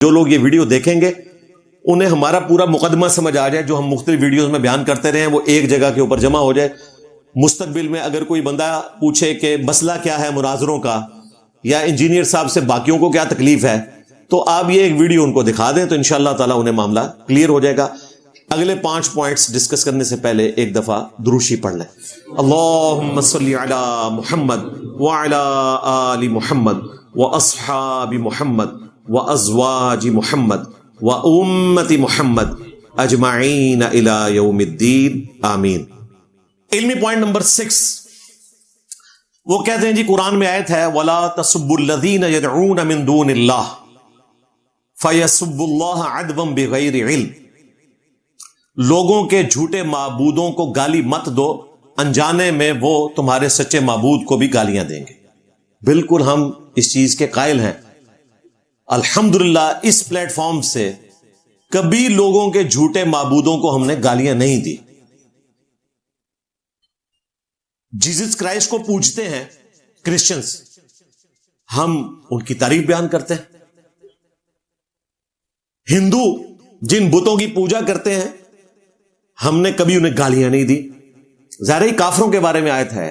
جو لوگ یہ ویڈیو دیکھیں گے انہیں ہمارا پورا مقدمہ سمجھ آ جائے، جو ہم مختلف ویڈیوز میں بیان کرتے رہے ہیں وہ ایک جگہ کے اوپر جمع ہو جائے. مستقبل میں اگر کوئی بندہ پوچھے کہ مسئلہ کیا ہے مناظروں کا، یا انجینئر صاحب سے باقیوں کو کیا تکلیف ہے، تو آپ یہ ایک ویڈیو ان کو دکھا دیں تو انشاءاللہ تعالی انہیں معاملہ کلیئر ہو جائے گا. اگلے 5 پوائنٹس ڈسکس کرنے سے پہلے ایک دفعہ دروشی پڑھ لیں. اللہم صلی علی محمد وعلی آل محمد واصحاب محمد وازواج محمد وامت محمد اجمعین الی یوم الدین آمین. علمی پوائنٹ نمبر 6 وہ کہتے ہیں جی قرآن میں آیت ہے وَلَا تَسُبُّوا الَّذِينَ يَدْعُونَ مِن دُونِ اللَّهِ فَيَسُبُّوا اللَّهَ عَدْوًا بِغَيْرِ عِلْمٍ. لوگوں کے جھوٹے معبودوں کو گالی مت دو، انجانے میں وہ تمہارے سچے معبود کو بھی گالیاں دیں گے. بالکل ہم اس چیز کے قائل ہیں. الحمدللہ اس پلیٹ فارم سے کبھی لوگوں کے جھوٹے معبودوں کو ہم نے گالیاں نہیں دی. جیزس کرائسٹ کو پوجتے ہیں کرسچنز، ہم ان کی تعریف بیان کرتے ہیں. ہندو جن بتوں کی پوجا کرتے ہیں ہم نے کبھی انہیں گالیاں نہیں دی. ظاہر ہی کافروں کے بارے میں آیت ہے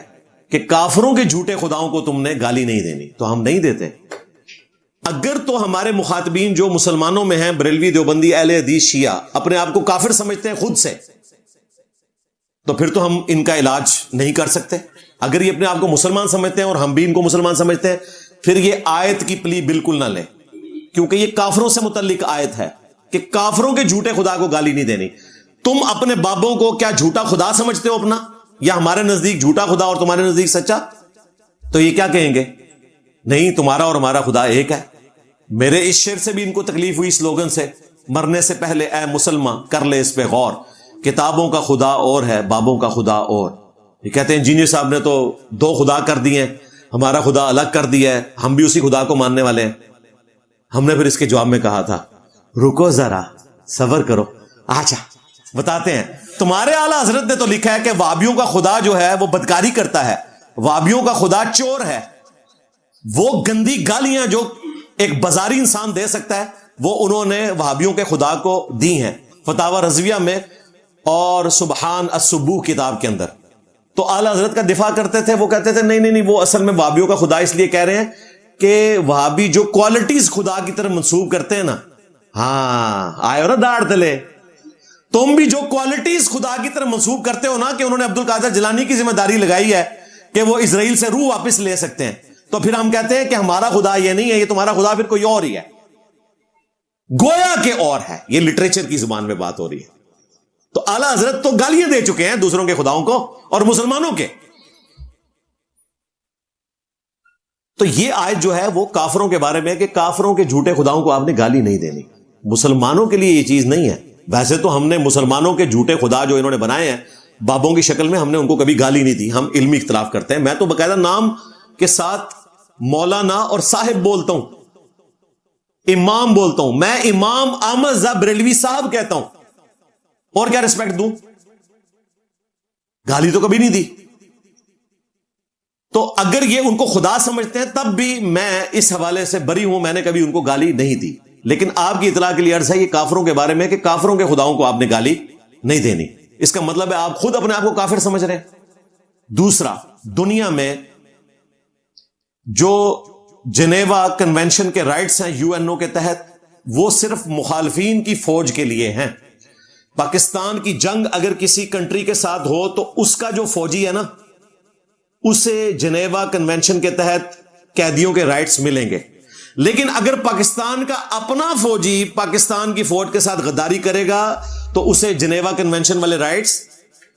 کہ کافروں کے جھوٹے خداؤں کو تم نے گالی نہیں دینی، تو ہم نہیں دیتے. اگر تو ہمارے مخاطبین جو مسلمانوں میں ہیں، بریلوی، دیوبندی، اہل حدیث، شیعہ، اپنے آپ کو کافر سمجھتے ہیں خود سے، تو پھر تو ہم ان کا علاج نہیں کر سکتے. اگر یہ اپنے آپ کو مسلمان سمجھتے ہیں اور ہم بھی ان کو مسلمان سمجھتے ہیں، پھر یہ آیت کی پلی بالکل نہ لیں، کیونکہ یہ کافروں سے متعلق آیت ہے کہ کافروں کے جھوٹے خدا کو گالی نہیں دینی. تم اپنے بابوں کو کیا جھوٹا خدا سمجھتے ہو اپنا، یا ہمارے نزدیک جھوٹا خدا اور تمہارے نزدیک سچا؟ تو یہ کیا کہیں گے؟ نہیں، تمہارا اور ہمارا خدا ایک ہے. میرے اس شعر سے بھی ان کو تکلیف ہوئی، سلوگن سے، مرنے سے پہلے اے مسلمان کر لے اس پہ غور، کتابوں کا خدا اور ہے بابوں کا خدا اور. یہ کہتے ہیں انجینئر صاحب نے تو 2 خدا کر دیے ہیں، ہمارا خدا الگ کر دیا ہے، ہم بھی اسی خدا کو ماننے والے ہیں. ہم نے پھر اس کے جواب میں کہا تھا رکو ذرا صبر کرو. اچھا بتاتے ہیں، تمہارے اعلیٰ حضرت نے تو لکھا ہے کہ وہابیوں کا خدا جو ہے وہ بدکاری کرتا ہے، وہابیوں کا خدا چور ہے. وہ گندی گالیاں جو ایک بازاری انسان دے سکتا ہے وہ انہوں نے وہابیوں کے خدا کو دی ہیں، فتاوی رضویہ میں اور سبحان الصبوح کتاب کے اندر. تو اعلیٰ حضرت کا دفاع کرتے تھے، وہ کہتے تھے نہیں نہیں نہیں، وہ اصل میں وہابیوں کا خدا اس لیے کہہ رہے ہیں کہ وہابی جو کوالٹیز خدا کی طرف منسوب کرتے ہیں نا، ہاں آئے اور داڑ تلے، تم بھی جو کوالٹیز خدا کی طرف منسوب کرتے ہو نا، کہ انہوں نے عبد القادر جیلانی کی ذمہ داری لگائی ہے کہ وہ اسرائیل سے روح واپس لے سکتے ہیں، تو پھر ہم کہتے ہیں کہ ہمارا خدا یہ نہیں ہے، یہ تمہارا خدا پھر کوئی اور ہی ہے، گویا کہ اور ہے. یہ لٹریچر کی زبان میں بات ہو رہی ہے. تو اعلیٰ حضرت تو گالیاں دے چکے ہیں دوسروں کے خداؤں کو اور مسلمانوں کے. تو یہ آیت جو ہے وہ کافروں کے بارے میں ہے کہ کافروں کے جھوٹے خداؤں کو آپ نے گالی نہیں دینی. مسلمانوں کے لیے یہ چیز نہیں ہے. ویسے تو ہم نے مسلمانوں کے جھوٹے خدا جو انہوں نے بنائے ہیں بابوں کی شکل میں، ہم نے ان کو کبھی گالی نہیں دی. ہم علمی اختلاف کرتے ہیں. میں تو باقاعدہ نام کے ساتھ مولانا اور صاحب بولتا ہوں، امام بولتا ہوں. میں امام احمد رضا بریلوی صاحب کہتا ہوں، اور کیا ریسپیکٹ دوں؟ گالی تو کبھی نہیں دی. تو اگر یہ ان کو خدا سمجھتے ہیں تب بھی میں اس حوالے سے بری ہوں، میں نے کبھی ان کو گالی نہیں دی. لیکن آپ کی اطلاع کے لیے عرض ہے یہ کافروں کے بارے میں کہ کافروں کے خداؤں کو آپ نے گالی نہیں دینی. اس کا مطلب ہے آپ خود اپنے آپ کو کافر سمجھ رہے ہیں. دوسرا، دنیا میں جو جنیوا کنونشن کے رائٹس ہیں UN کے تحت، وہ صرف مخالفین کی فوج کے لیے ہیں. پاکستان کی جنگ اگر کسی کنٹری کے ساتھ ہو تو اس کا جو فوجی ہے نا، اسے جنیوا کنونشن کے تحت قیدیوں کے رائٹس ملیں گے. لیکن اگر پاکستان کا اپنا فوجی پاکستان کی فوج کے ساتھ غداری کرے گا تو اسے جنیوا کنونشن والے رائٹس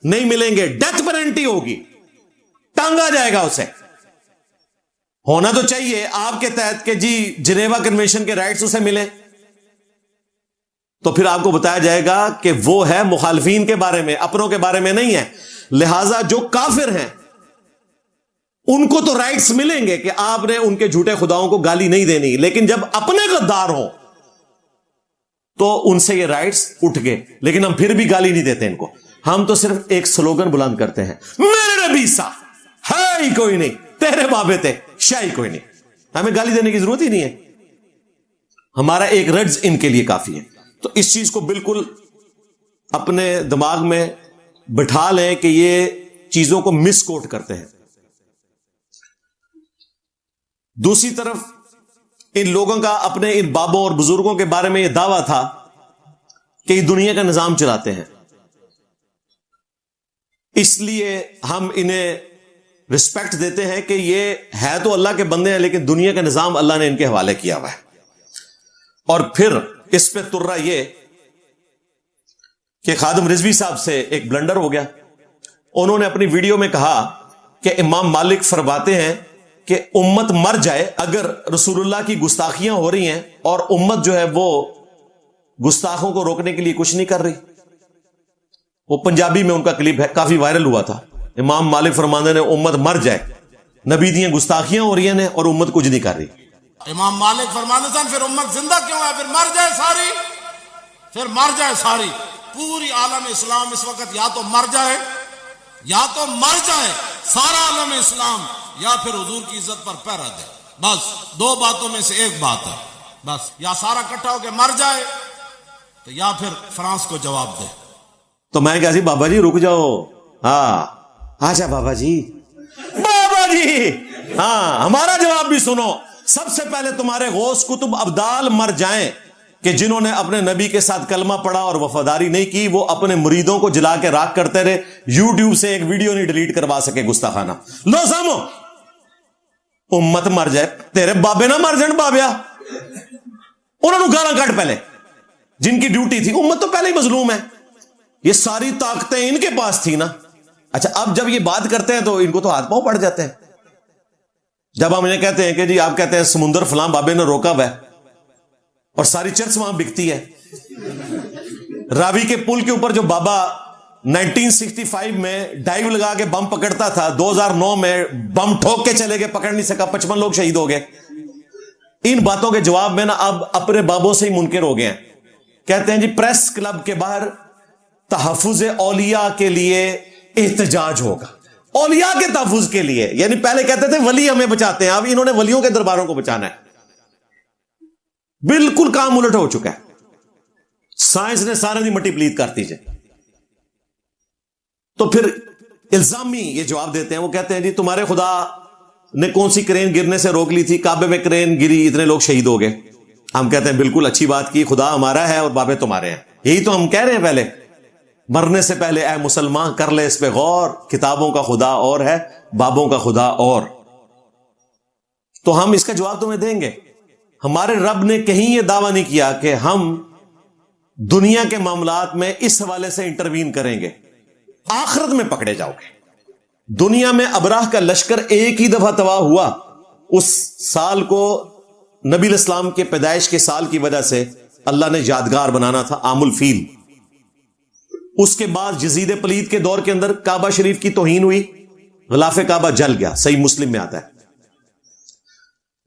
نہیں ملیں گے. ڈیتھ پینلٹی ہوگی، ٹانگا جائے گا اسے. ہونا تو چاہیے آپ کے تحت کہ جی جنیوا کنونشن کے رائٹس اسے ملیں، تو پھر آپ کو بتایا جائے گا کہ وہ ہے مخالفین کے بارے میں، اپنوں کے بارے میں نہیں ہے. لہذا جو کافر ہیں ان کو تو رائٹس ملیں گے کہ آپ نے ان کے جھوٹے خداؤں کو گالی نہیں دینی. لیکن جب اپنے غدار ہوں تو ان سے یہ رائٹس اٹھ گئے. لیکن ہم پھر بھی گالی نہیں دیتے ان کو. ہم تو صرف ایک سلوگن بلند کرتے ہیں، میرے نبی سا ہے ہی کوئی نہیں، تیرے بابے تھے شاہی کوئی نہیں. ہمیں گالی دینے کی ضرورت ہی نہیں ہے. ہمارا ایک رجز ان کے لیے کافی ہے. تو اس چیز کو بالکل اپنے دماغ میں بٹھا لیں کہ یہ چیزوں کو مس کوٹ کرتے ہیں. دوسری طرف ان لوگوں کا اپنے ان بابوں اور بزرگوں کے بارے میں یہ دعویٰ تھا کہ یہ دنیا کا نظام چلاتے ہیں، اس لیے ہم انہیں رسپیکٹ دیتے ہیں کہ یہ ہے تو اللہ کے بندے ہیں لیکن دنیا کا نظام اللہ نے ان کے حوالے کیا ہوا ہے. اور پھر اس پہ ترا یہ کہ خادم رضوی صاحب سے ایک بلنڈر ہو گیا. انہوں نے اپنی ویڈیو میں کہا کہ امام مالک فرماتے ہیں کہ امت مر جائے اگر رسول اللہ کی گستاخیاں ہو رہی ہیں اور امت جو ہے وہ گستاخوں کو روکنے کے لیے کچھ نہیں کر رہی. وہ پنجابی میں ان کا کلپ ہے، کافی وائرل ہوا تھا. امام مالک فرماندے نے امت مر جائے، نبی دیاں گستاخیاں ہو رہی ہیں اور امت کچھ نہیں کر رہی. امام مالک فرماندے سن پھر امت زندہ کیوں ہے؟ پھر مر جائے ساری، پھر مر جائے ساری. پوری عالم اسلام اس وقت یا تو مر جائے، یا تو مر جائے سارا عالم اسلام، یا پھر حضور کی عزت پر پہرا دے. بس دو باتوں میں سے ایک بات ہے. بس یا سارا اکٹھا ہو کے مر جائے تو یا پھر فرانس کو جواب دے. تو میں کہا جی بابا جی رک جاؤ. ہاں آجا بابا جی، بابا جی ہاں ہمارا جواب بھی سنو. سب سے پہلے تمہارے غوث کتب ابدال مر جائیں کہ جنہوں نے اپنے نبی کے ساتھ کلمہ پڑھا اور وفاداری نہیں کی، وہ اپنے مریدوں کو جلا کے راکھ کرتے رہے، یوٹیوب سے ایک ویڈیو نہیں ڈیلیٹ کروا سکے گستاخانہ. لو سامو امت مر جائے، تیرے بابے نہ مر جان بابیا. انہوں نے گالاں کٹ پہلے، جن کی ڈیوٹی تھی. امت تو پہلے ہی مظلوم ہے، یہ ساری طاقتیں ان کے پاس تھی نا. اچھا اب جب یہ بات کرتے ہیں تو ان کو تو ہاتھ پاؤں پڑ جاتے ہیں. جب ہم انہیں کہتے ہیں کہ جی آپ کہتے ہیں سمندر فلاں بابے نے روکا ہوا ہے اور ساری چرچ وہاں بکتی ہے. راوی کے پل کے اوپر جو بابا 1965 میں ڈائیو لگا کے بم پکڑتا تھا، 2009 میں بم ٹھوک کے چلے گئے، پکڑ نہیں سکا، 55 لوگ شہید ہو گئے. ان باتوں کے جواب میں نا اب اپنے بابوں سے ہی منکر ہو گئے ہیں. کہتے ہیں جی پریس کلب کے باہر تحفظ اولیاء کے لیے احتجاج ہوگا. اولیاء کے تحفظ کے لیے، یعنی پہلے کہتے تھے ولی ہمیں بچاتے ہیں، اب انہوں نے ولیوں کے درباروں کو بچانا ہے. بالکل کام الٹ ہو چکا ہے. سائنس نے سارے دی مٹی پلیت کرتی جائے. تو پھر الزامی یہ جواب دیتے ہیں. وہ کہتے ہیں جی تمہارے خدا نے کون سی کرین گرنے سے روک لی تھی؟ کعبے میں کرین گری، اتنے لوگ شہید ہو گئے. ہم کہتے ہیں بالکل اچھی بات کی، خدا ہمارا ہے اور بابے تمہارے ہیں. یہی تو ہم کہہ رہے ہیں پہلے، مرنے سے پہلے اے مسلمان کر لے اس پہ غور، کتابوں کا خدا اور ہے، بابوں کا خدا اور. تو ہم اس کا جواب تمہیں دیں گے. ہمارے رب نے کہیں یہ دعویٰ نہیں کیا کہ ہم دنیا کے معاملات میں اس حوالے سے انٹروین کریں گے. آخرت میں پکڑے جاؤ گے. دنیا میں ابراہ کا لشکر ایک ہی دفعہ تباہ ہوا، اس سال کو نبی الاسلام کے پیدائش کے سال کی وجہ سے اللہ نے یادگار بنانا تھا، عام الفیل. اس کے بعد یزید پلید کے دور کے اندر کعبہ شریف کی توہین ہوئی، غلاف کعبہ جل گیا، صحیح مسلم میں آتا ہے.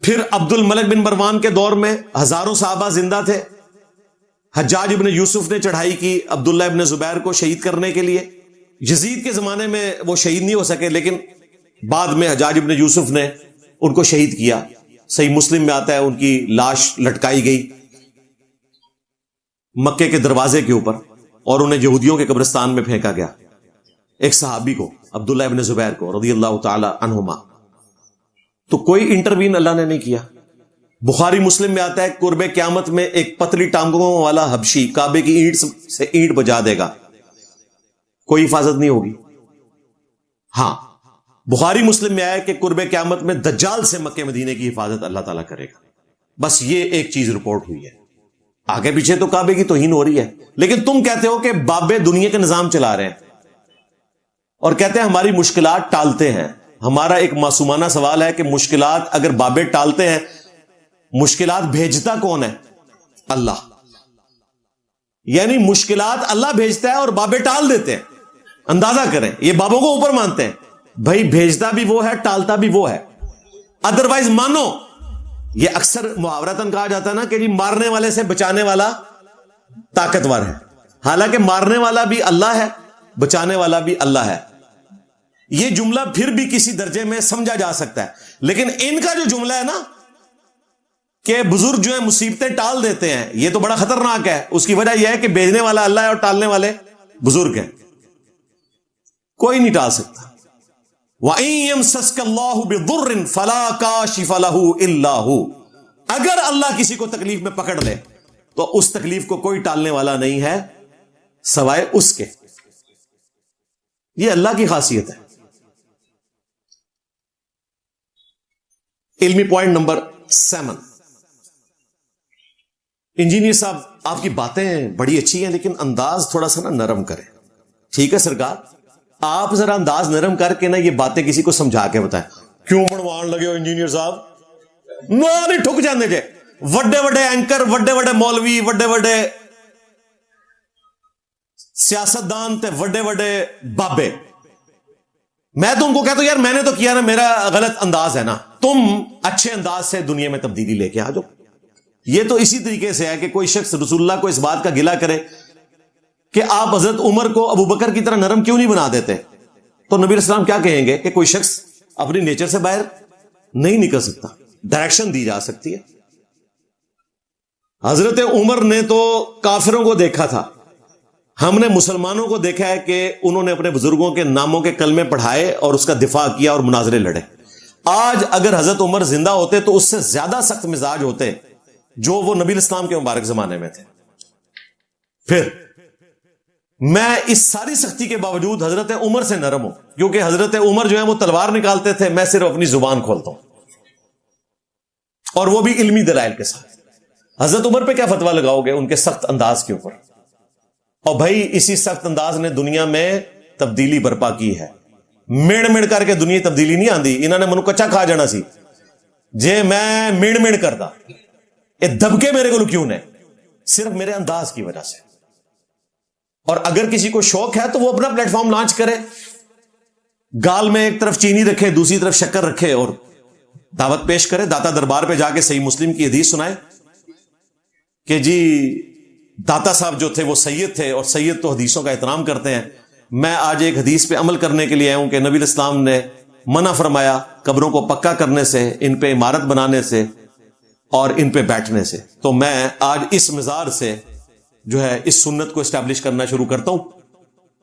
پھر عبد الملک بن مروان کے دور میں ہزاروں صحابہ زندہ تھے. حجاج ابن یوسف نے چڑھائی کی عبداللہ ابن زبیر کو شہید کرنے کے لیے. یزید کے زمانے میں وہ شہید نہیں ہو سکے، لیکن بعد میں حجاج ابن یوسف نے ان کو شہید کیا. صحیح مسلم میں آتا ہے ان کی لاش لٹکائی گئی مکے کے دروازے کے اوپر اور انہیں یہودیوں کے قبرستان میں پھینکا گیا. ایک صحابی کو، عبداللہ ابن زبیر کو رضی اللہ تعالی عنہما. تو کوئی انٹروین اللہ نے نہیں کیا. بخاری مسلم میں آتا ہے قرب قیامت میں ایک پتلی ٹانگوں والا حبشی کعبے کی اینٹ سے اینٹ بجا دے گا، کوئی حفاظت نہیں ہوگی. ہاں بخاری مسلم میں آیا کہ قرب قیامت میں دجال سے مکے مدینے کی حفاظت اللہ تعالیٰ کرے گا. بس یہ ایک چیز رپورٹ ہوئی ہے. آگے پیچھے تو کعبے کی توہین ہو رہی ہے، لیکن تم کہتے ہو کہ بابے دنیا کے نظام چلا رہے ہیں اور کہتے ہیں ہماری مشکلات ٹالتے ہیں. ہمارا ایک معصومانہ سوال ہے کہ مشکلات اگر بابے ٹالتے ہیں، مشکلات بھیجتا کون ہے؟ اللہ. یعنی مشکلات اللہ بھیجتا ہے اور بابے ٹال دیتے ہیں. اندازہ کریں، یہ بابوں کو اوپر مانتے ہیں. بھائی بھیجتا بھی وہ ہے، ٹالتا بھی وہ ہے. ادروائز مانو. یہ اکثر محاورتاً کہا جاتا ہے نا کہ جی مارنے والے سے بچانے والا طاقتور ہے. حالانکہ مارنے والا بھی اللہ ہے، بچانے والا بھی اللہ ہے. یہ جملہ پھر بھی کسی درجے میں سمجھا جا سکتا ہے، لیکن ان کا جو جملہ ہے نا کہ بزرگ جو ہے مصیبتیں ٹال دیتے ہیں، یہ تو بڑا خطرناک ہے. اس کی وجہ یہ ہے کہ بھیجنے والا اللہ ہے اور ٹالنے والے بزرگ ہیں. کوئی نہیں ٹال سکتا. وَإِن يَمْسَسْكَ اللَّهُ بِضُرٍّ فَلَا كَاشِفَ لَهُ إِلَّا هُوَ. اگر اللہ کسی کو تکلیف میں پکڑ لے تو اس تکلیف کو کوئی ٹالنے والا نہیں ہے سوائے اس کے. یہ اللہ کی خاصیت ہے. علمی پوائنٹ نمبر 7. انجینئر صاحب آپ کی باتیں بڑی اچھی ہیں لیکن انداز تھوڑا سا نا نرم کریں. ٹھیک ہے سرکار، آپ ذرا انداز نرم کر کے نا یہ باتیں کسی کو سمجھا کے بتائیں. کیوں بنوان لگے ہو انجینئر صاحب؟ نو نہیں ٹھک جاندے جے. وڈے وڈے اینکر، وڈے وڈے مولوی، وڈے وڈے سیاستدان تے وڈے وڈے بابے، میں تو ان کو کہتا ہوں یار میں نے تو کیا نا، میرا غلط انداز ہے نا، تم اچھے انداز سے دنیا میں تبدیلی لے کے آ جاؤ. یہ تو اسی طریقے سے ہے کہ کوئی شخص رسول اللہ کو اس بات کا گلہ کرے کہ آپ حضرت عمر کو ابو بکر کی طرح نرم کیوں نہیں بنا دیتے، تو نبی علیہ السلام کیا کہیں گے کہ کوئی شخص اپنی نیچر سے باہر نہیں نکل سکتا، ڈائریکشن دی جا سکتی ہے. حضرت عمر نے تو کافروں کو دیکھا تھا، ہم نے مسلمانوں کو دیکھا ہے کہ انہوں نے اپنے بزرگوں کے ناموں کے کلمے پڑھائے اور اس کا دفاع کیا اور مناظرے لڑے. آج اگر حضرت عمر زندہ ہوتے تو اس سے زیادہ سخت مزاج ہوتے جو وہ نبی الاسلام کے مبارک زمانے میں تھے. پھر میں اس ساری سختی کے باوجود حضرت عمر سے نرم ہوں، کیونکہ حضرت عمر جو ہے وہ تلوار نکالتے تھے، میں صرف اپنی زبان کھولتا ہوں، اور وہ بھی علمی دلائل کے ساتھ. حضرت عمر پہ کیا فتویٰ لگاؤ گے ان کے سخت انداز کے اوپر؟ اور بھائی اسی سخت انداز نے دنیا میں تبدیلی برپا کی ہے. مڑ مڑ کر کے دنیا تبدیلی نہیں آندی. انہوں نے منو کچا کھا جانا سی جے میں مڑ مڑ کردا. یہ دبکے میرے کو کیوں نے؟ صرف میرے انداز کی وجہ سے. اور اگر کسی کو شوق ہے تو وہ اپنا پلیٹ فارم لانچ کرے، گال میں ایک طرف چینی رکھے دوسری طرف شکر رکھے اور دعوت پیش کرے. داتا دربار پہ جا کے صحیح مسلم کی حدیث سنائے کہ جی داتا صاحب جو تھے وہ سید تھے اور سید تو حدیثوں کا احترام کرتے ہیں. میں آج ایک حدیث پہ عمل کرنے کے لیے آیا ہوں کہ نبی الاسلام نے منع فرمایا قبروں کو پکا کرنے سے، ان پہ عمارت بنانے سے اور ان پہ بیٹھنے سے. تو میں آج اس مزار سے جو ہے اس سنت کو اسٹیبلش کرنا شروع کرتا ہوں،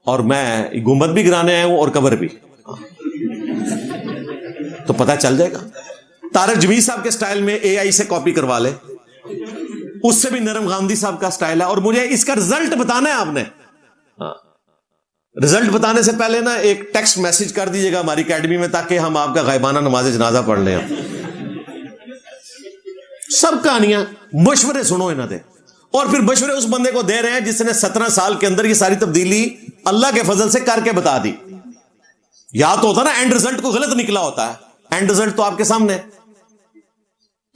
اور میں گنبد بھی گرانے آیا ہوں اور قبر بھی، تو پتہ چل جائے گا. طارق جمیل صاحب کے سٹائل میں اے آئی سے کاپی کروا لے، اس سے بھی نرم غامدی صاحب کا سٹائل ہے. اور مجھے اس کا رزلٹ بتانا ہے آپ نے. رزلٹ بتانے سے پہلے نا ایک ٹیکسٹ میسج کر دیجیے گا ہماری اکیڈمی میں تاکہ ہم آپ کا غائبانہ نماز جنازہ پڑھ لیں. سب کہانیاں مشورے سنو انہوں نے، اور پھر مشورے اس بندے کو دے رہے ہیں جس نے 17 سال کے اندر یہ ساری تبدیلی اللہ کے فضل سے کر کے بتا دی. یا تو ہوتا نا اینڈ رزلٹ کو غلط نکلا ہوتا ہے، اینڈ رزلٹ تو آپ کے سامنے.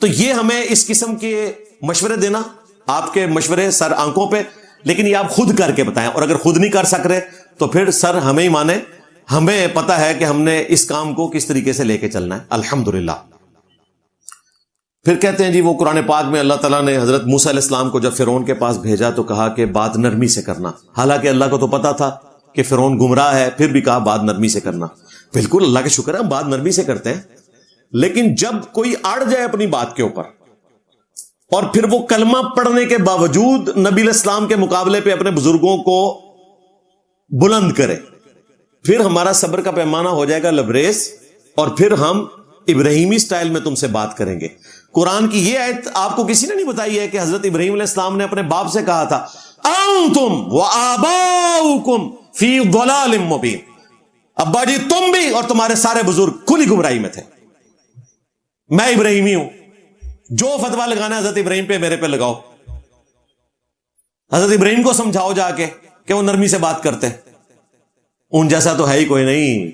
تو یہ ہمیں اس قسم کے مشورے دینا، آپ کے مشورے سر آنکھوں پہ، لیکن یہ آپ خود کر کے بتائیں. اور اگر خود نہیں کر سک رہے تو پھر سر ہمیں ہی مانے، ہمیں پتا ہے کہ ہم نے اس کام کو کس طریقے سے لے کے چلنا ہے. الحمدللہ. پھر کہتے ہیں جی وہ قرآن پاک میں اللہ تعالیٰ نے حضرت موسیٰ علیہ السلام کو جب فرعون کے پاس بھیجا تو کہا کہ بات نرمی سے کرنا. حالانکہ اللہ کو تو پتا تھا کہ فرعون گمراہ ہے، پھر بھی کہا بات نرمی سے کرنا. بالکل اللہ کا شکر ہے ہم بات نرمی سے کرتے ہیں، لیکن جب کوئی اڑ جائے اپنی بات کے اوپر اور پھر وہ کلمہ پڑھنے کے باوجود نبی علیہ السلام کے مقابلے پہ اپنے بزرگوں کو بلند کرے، پھر ہمارا صبر کا پیمانہ ہو جائے گا لبریز، اور پھر ہم ابراہیمی سٹائل میں تم سے بات کریں گے. قرآن کی یہ آیت آپ کو کسی نے نہیں بتائی ہے کہ حضرت ابراہیم علیہ السلام نے اپنے باپ سے کہا تھا انتم وآباؤکم فی ضلال مبین. ابا جی تم بھی اور تمہارے سارے بزرگ کھلی گمراہی میں تھے، میں ابراہیمی ہوں. جو فتویٰ لگانا ہے حضرت ابراہیم پہ میرے پہ لگاؤ. حضرت ابراہیم کو سمجھاؤ جا کے کہ وہ نرمی سے بات کرتے، ان جیسا تو ہے ہی کوئی نہیں.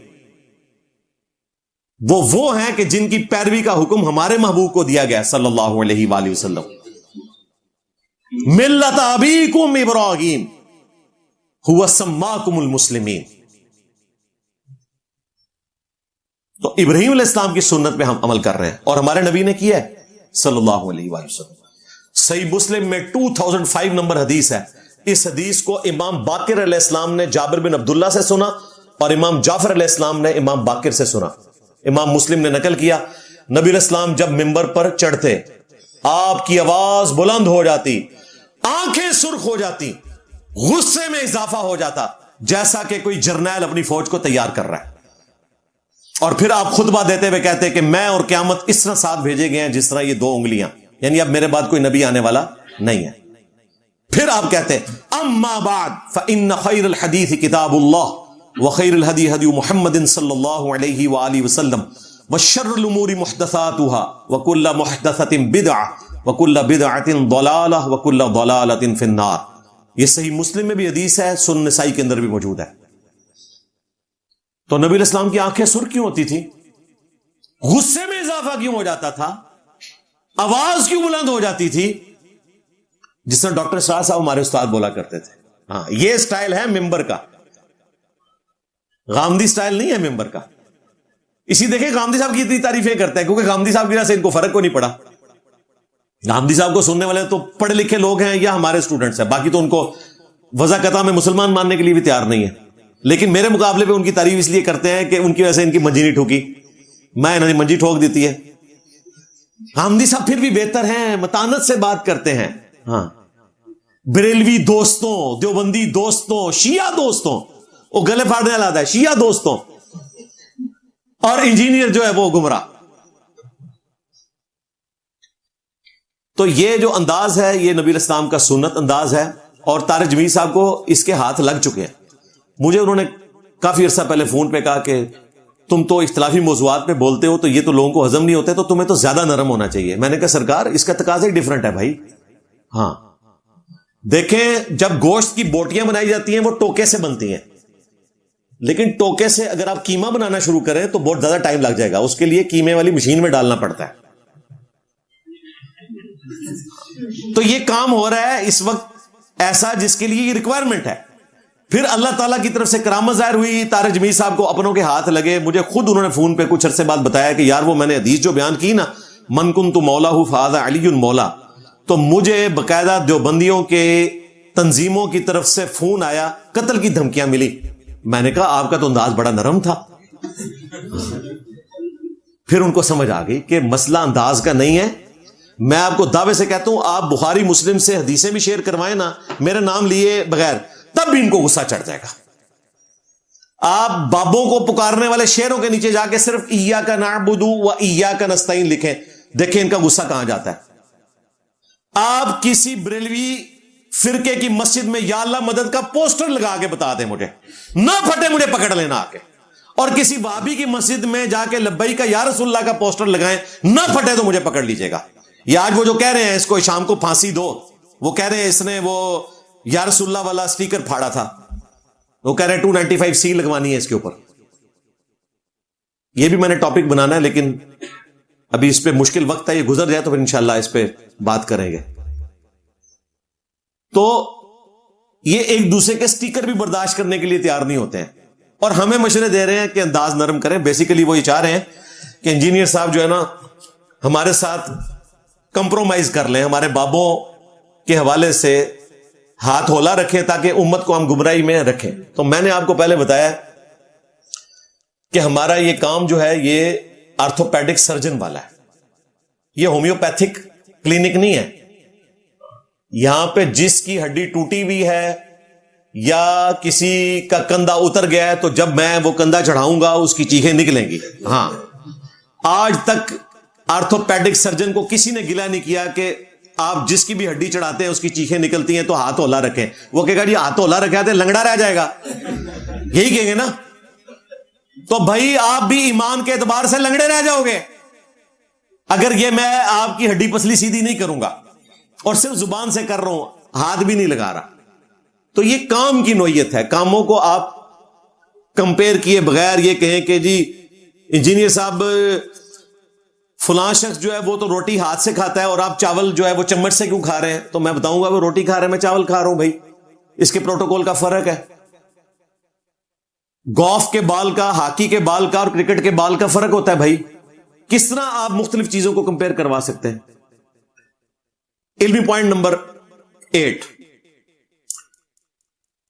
وہ ہیں کہ جن کی پیروی کا حکم ہمارے محبوب کو دیا گیا صلی اللہ علیہ وآلہ وسلم. ملت ابیکم ابراہیم هو سماکم المسلمین. تو ابراہیم علیہ السلام کی سنت پہ ہم عمل کر رہے ہیں اور ہمارے نبی نے کیا ہے صلی اللہ علیہ وآلہ وسلم. صحیح مسلم میں 2005 نمبر حدیث ہے. اس حدیث کو امام باقر علیہ السلام نے جابر بن عبداللہ سے سنا اور امام جعفر علیہ السلام نے امام باقر سے سنا. امام مسلم نے نقل کیا نبی علیہ السلام جب منبر پر چڑھتے آپ کی آواز بلند ہو جاتی، آنکھیں سرخ ہو جاتی، غصے میں اضافہ ہو جاتا، جیسا کہ کوئی جرنیل اپنی فوج کو تیار کر رہا ہے، اور پھر آپ خطبہ دیتے ہوئے کہتے کہ میں اور قیامت اس طرح ساتھ بھیجے گئے ہیں جس طرح یہ 2 انگلیاں، یعنی اب میرے بعد کوئی نبی آنے والا نہیں ہے۔ پھر آپ کہتے اما بعد فإن خیر الحدیث کتاب اللہ وخیر الہدی ہدی محمد صلی اللہ علیہ وآلہ وسلم وشر الامور محدثاتها وکل محدثۃ بدعہ وکل بدعۃ ضلالہ وکل ضلالۃ فی النار۔ یہ صحیح مسلم میں بھی حدیث ہے، سنن نسائی کے اندر بھی موجود ہے۔ تو نبی علیہ السلام کی آنکھیں سرخ کیوں ہوتی تھی؟ غصے میں اضافہ کیوں ہو جاتا تھا؟ آواز کیوں بلند ہو جاتی تھی؟ جس طرح ڈاکٹر شاہ صاحب ہمارے استاد بولا کرتے تھے، ہاں یہ سٹائل ہے ممبر کا، غامدی سٹائل نہیں ہے ممبر کا۔ اسی دیکھیں غامدی صاحب کی اتنی تعریفیں کرتے ہیں کیونکہ غامدی صاحب کی وجہ سے ان کو فرق کو نہیں پڑا۔ غامدی صاحب کو سننے والے تو پڑھے لکھے لوگ ہیں یا ہمارے اسٹوڈنٹس ہیں، باقی تو ان کو وضع قطع میں مسلمان ماننے کے لیے بھی تیار نہیں ہے، لیکن میرے مقابلے پہ ان کی تعریف اس لیے کرتے ہیں کہ ان کی وجہ سے ان کی منجی نہیں ٹھوکی، میں انہوں نے منجی ٹھوک دیتی ہے۔ غامدی صاحب پھر بھی بہتر ہیں، متانت سے بات کرتے ہیں، ہاں بریلوی دوستوں، دیوبندی دوستوں، شیعہ دوستوں، وہ گلے پھاڑنے والا ہے، شیعہ دوستوں، اور انجینئر جو ہے وہ گمراہ۔ تو یہ جو انداز ہے یہ نبی الاسلام کا سنت انداز ہے، اور طارق جمیل صاحب کو اس کے ہاتھ لگ چکے ہیں۔ مجھے انہوں نے کافی عرصہ پہلے فون پہ کہا کہ تم تو اختلافی موضوعات پہ بولتے ہو تو یہ تو لوگوں کو ہضم نہیں ہوتے، تو تمہیں تو زیادہ نرم ہونا چاہیے۔ میں نے کہا سرکار اس کا تقاضا ہی ڈیفرنٹ ہے بھائی۔ ہاں دیکھیں جب گوشت کی بوٹیاں بنائی جاتی ہیں وہ ٹوکے سے بنتی ہیں، لیکن ٹوکے سے اگر آپ قیمہ بنانا شروع کریں تو بہت زیادہ ٹائم لگ جائے گا، اس کے لیے قیمے والی مشین میں ڈالنا پڑتا ہے۔ تو یہ کام ہو رہا ہے اس وقت ایسا جس کے لیے یہ ریکوائرمنٹ ہے۔ پھر اللہ تعالیٰ کی طرف سے کرامت ظاہر ہوئی، طارق جمیل صاحب کو اپنوں کے ہاتھ لگے۔ مجھے خود انہوں نے فون پہ کچھ عرصے بعد بتایا کہ یار وہ میں نے حدیث جو بیان کی نا، من کنت مولاہ فہذا علی مولا، تو مجھے باقاعدہ دیوبندیوں کے تنظیموں کی طرف سے فون آیا، قتل کی دھمکیاں ملی۔ میں نے کہا آپ کا تو انداز بڑا نرم تھا۔ پھر ان کو سمجھ آ گئی کہ مسئلہ انداز کا نہیں ہے۔ میں آپ کو دعوے سے کہتا ہوں آپ بخاری مسلم سے حدیثیں بھی شیئر کروائیں نا میرے نام لیے بغیر، تب بھی ان کو غصہ چڑھ جائے گا۔ آپ بابوں کو پکارنے والے شیروں کے نیچے جا کے صرف ایاک نعبد و ایاک نستعین لکھیں، دیکھیں ان کا غصہ کہاں جاتا ہے۔ آپ کسی بریلوی فرقے کی مسجد میں یا اللہ مدد کا پوسٹر لگا کے بتا دیں، مجھے نہ پھٹے مجھے پکڑ لینا آ کے، اور کسی وہابی کی مسجد میں جا کے لبیک یا رسول اللہ کا پوسٹر لگائیں، نہ پھٹے تو مجھے پکڑ لیجئے گا۔ یا آج وہ جو کہہ رہے ہیں اس کو شام کو پھانسی دو، وہ کہہ رہے ہیں اس نے وہ یا رسول اللہ والا سٹیکر پھاڑا تھا، وہ کہہ رہے ہیں 295C لگوانی ہے اس کے اوپر۔ یہ بھی میں نے ٹاپک بنانا ہے لیکن ابھی اس پہ مشکل وقت ہے، یہ گزر جائے تو پھر انشاءاللہ اس پہ بات کریں گے۔ تو یہ ایک دوسرے کے سٹیکر بھی برداشت کرنے کے لیے تیار نہیں ہوتے ہیں، اور ہمیں مشورے دے رہے ہیں کہ انداز نرم کریں۔ بیسیکلی وہ یہ چاہ رہے ہیں کہ انجینئر صاحب جو ہے نا ہمارے ساتھ کمپرومائز کر لیں، ہمارے بابوں کے حوالے سے ہاتھ ہولا رکھیں تاکہ امت کو ہم گمراہی میں رکھیں۔ تو میں نے آپ کو پہلے بتایا کہ ہمارا یہ کام جو ہے یہ آرتھوپیڈک سرجن والا ہے، یہ ہومیوپیتھک کلینک نہیں ہے۔ یہاں پہ جس کی ہڈی ٹوٹی ہوئی ہے یا کسی کا کندھا اتر گیا ہے تو جب میں وہ کندھا چڑھاؤں گا اس کی چیخیں نکلیں گی۔ ہاں آج تک آرتھوپیڈک سرجن کو کسی نے گلا نہیں کیا کہ آپ جس کی بھی ہڈی چڑھاتے ہیں اس کی چیخیں نکلتی ہیں تو ہاتھ ہولا رکھیں۔ وہ کہے گا جی ہاتھ ہولا رکھا ہے لنگڑا رہ جائے گا، یہی کہیں گے نا۔ تو بھائی آپ بھی ایمان کے اعتبار سے لنگڑے رہ جاؤ گے اگر یہ میں آپ کی ہڈی پسلی سیدھی نہیں کروں گا، اور صرف زبان سے کر رہا ہوں، ہاتھ بھی نہیں لگا رہا۔ تو یہ کام کی نوعیت ہے، کاموں کو آپ کمپیئر کیے بغیر یہ کہیں کہ جی انجینئر صاحب فلاں شخص جو ہے وہ تو روٹی ہاتھ سے کھاتا ہے اور آپ چاول جو ہے وہ چمچ سے کیوں کھا رہے ہیں؟ تو میں بتاؤں گا وہ روٹی کھا رہے ہیں، میں چاول کھا رہا ہوں۔ بھائی اس کے پروٹوکول کا فرق ہے، گولف کے بال کا، ہاکی کے بال کا اور کرکٹ کے بال کا فرق ہوتا ہے۔ بھائی کس طرح آپ مختلف چیزوں کو کمپیئر کروا سکتے ہیں؟ علمی پوائنٹ نمبر 8،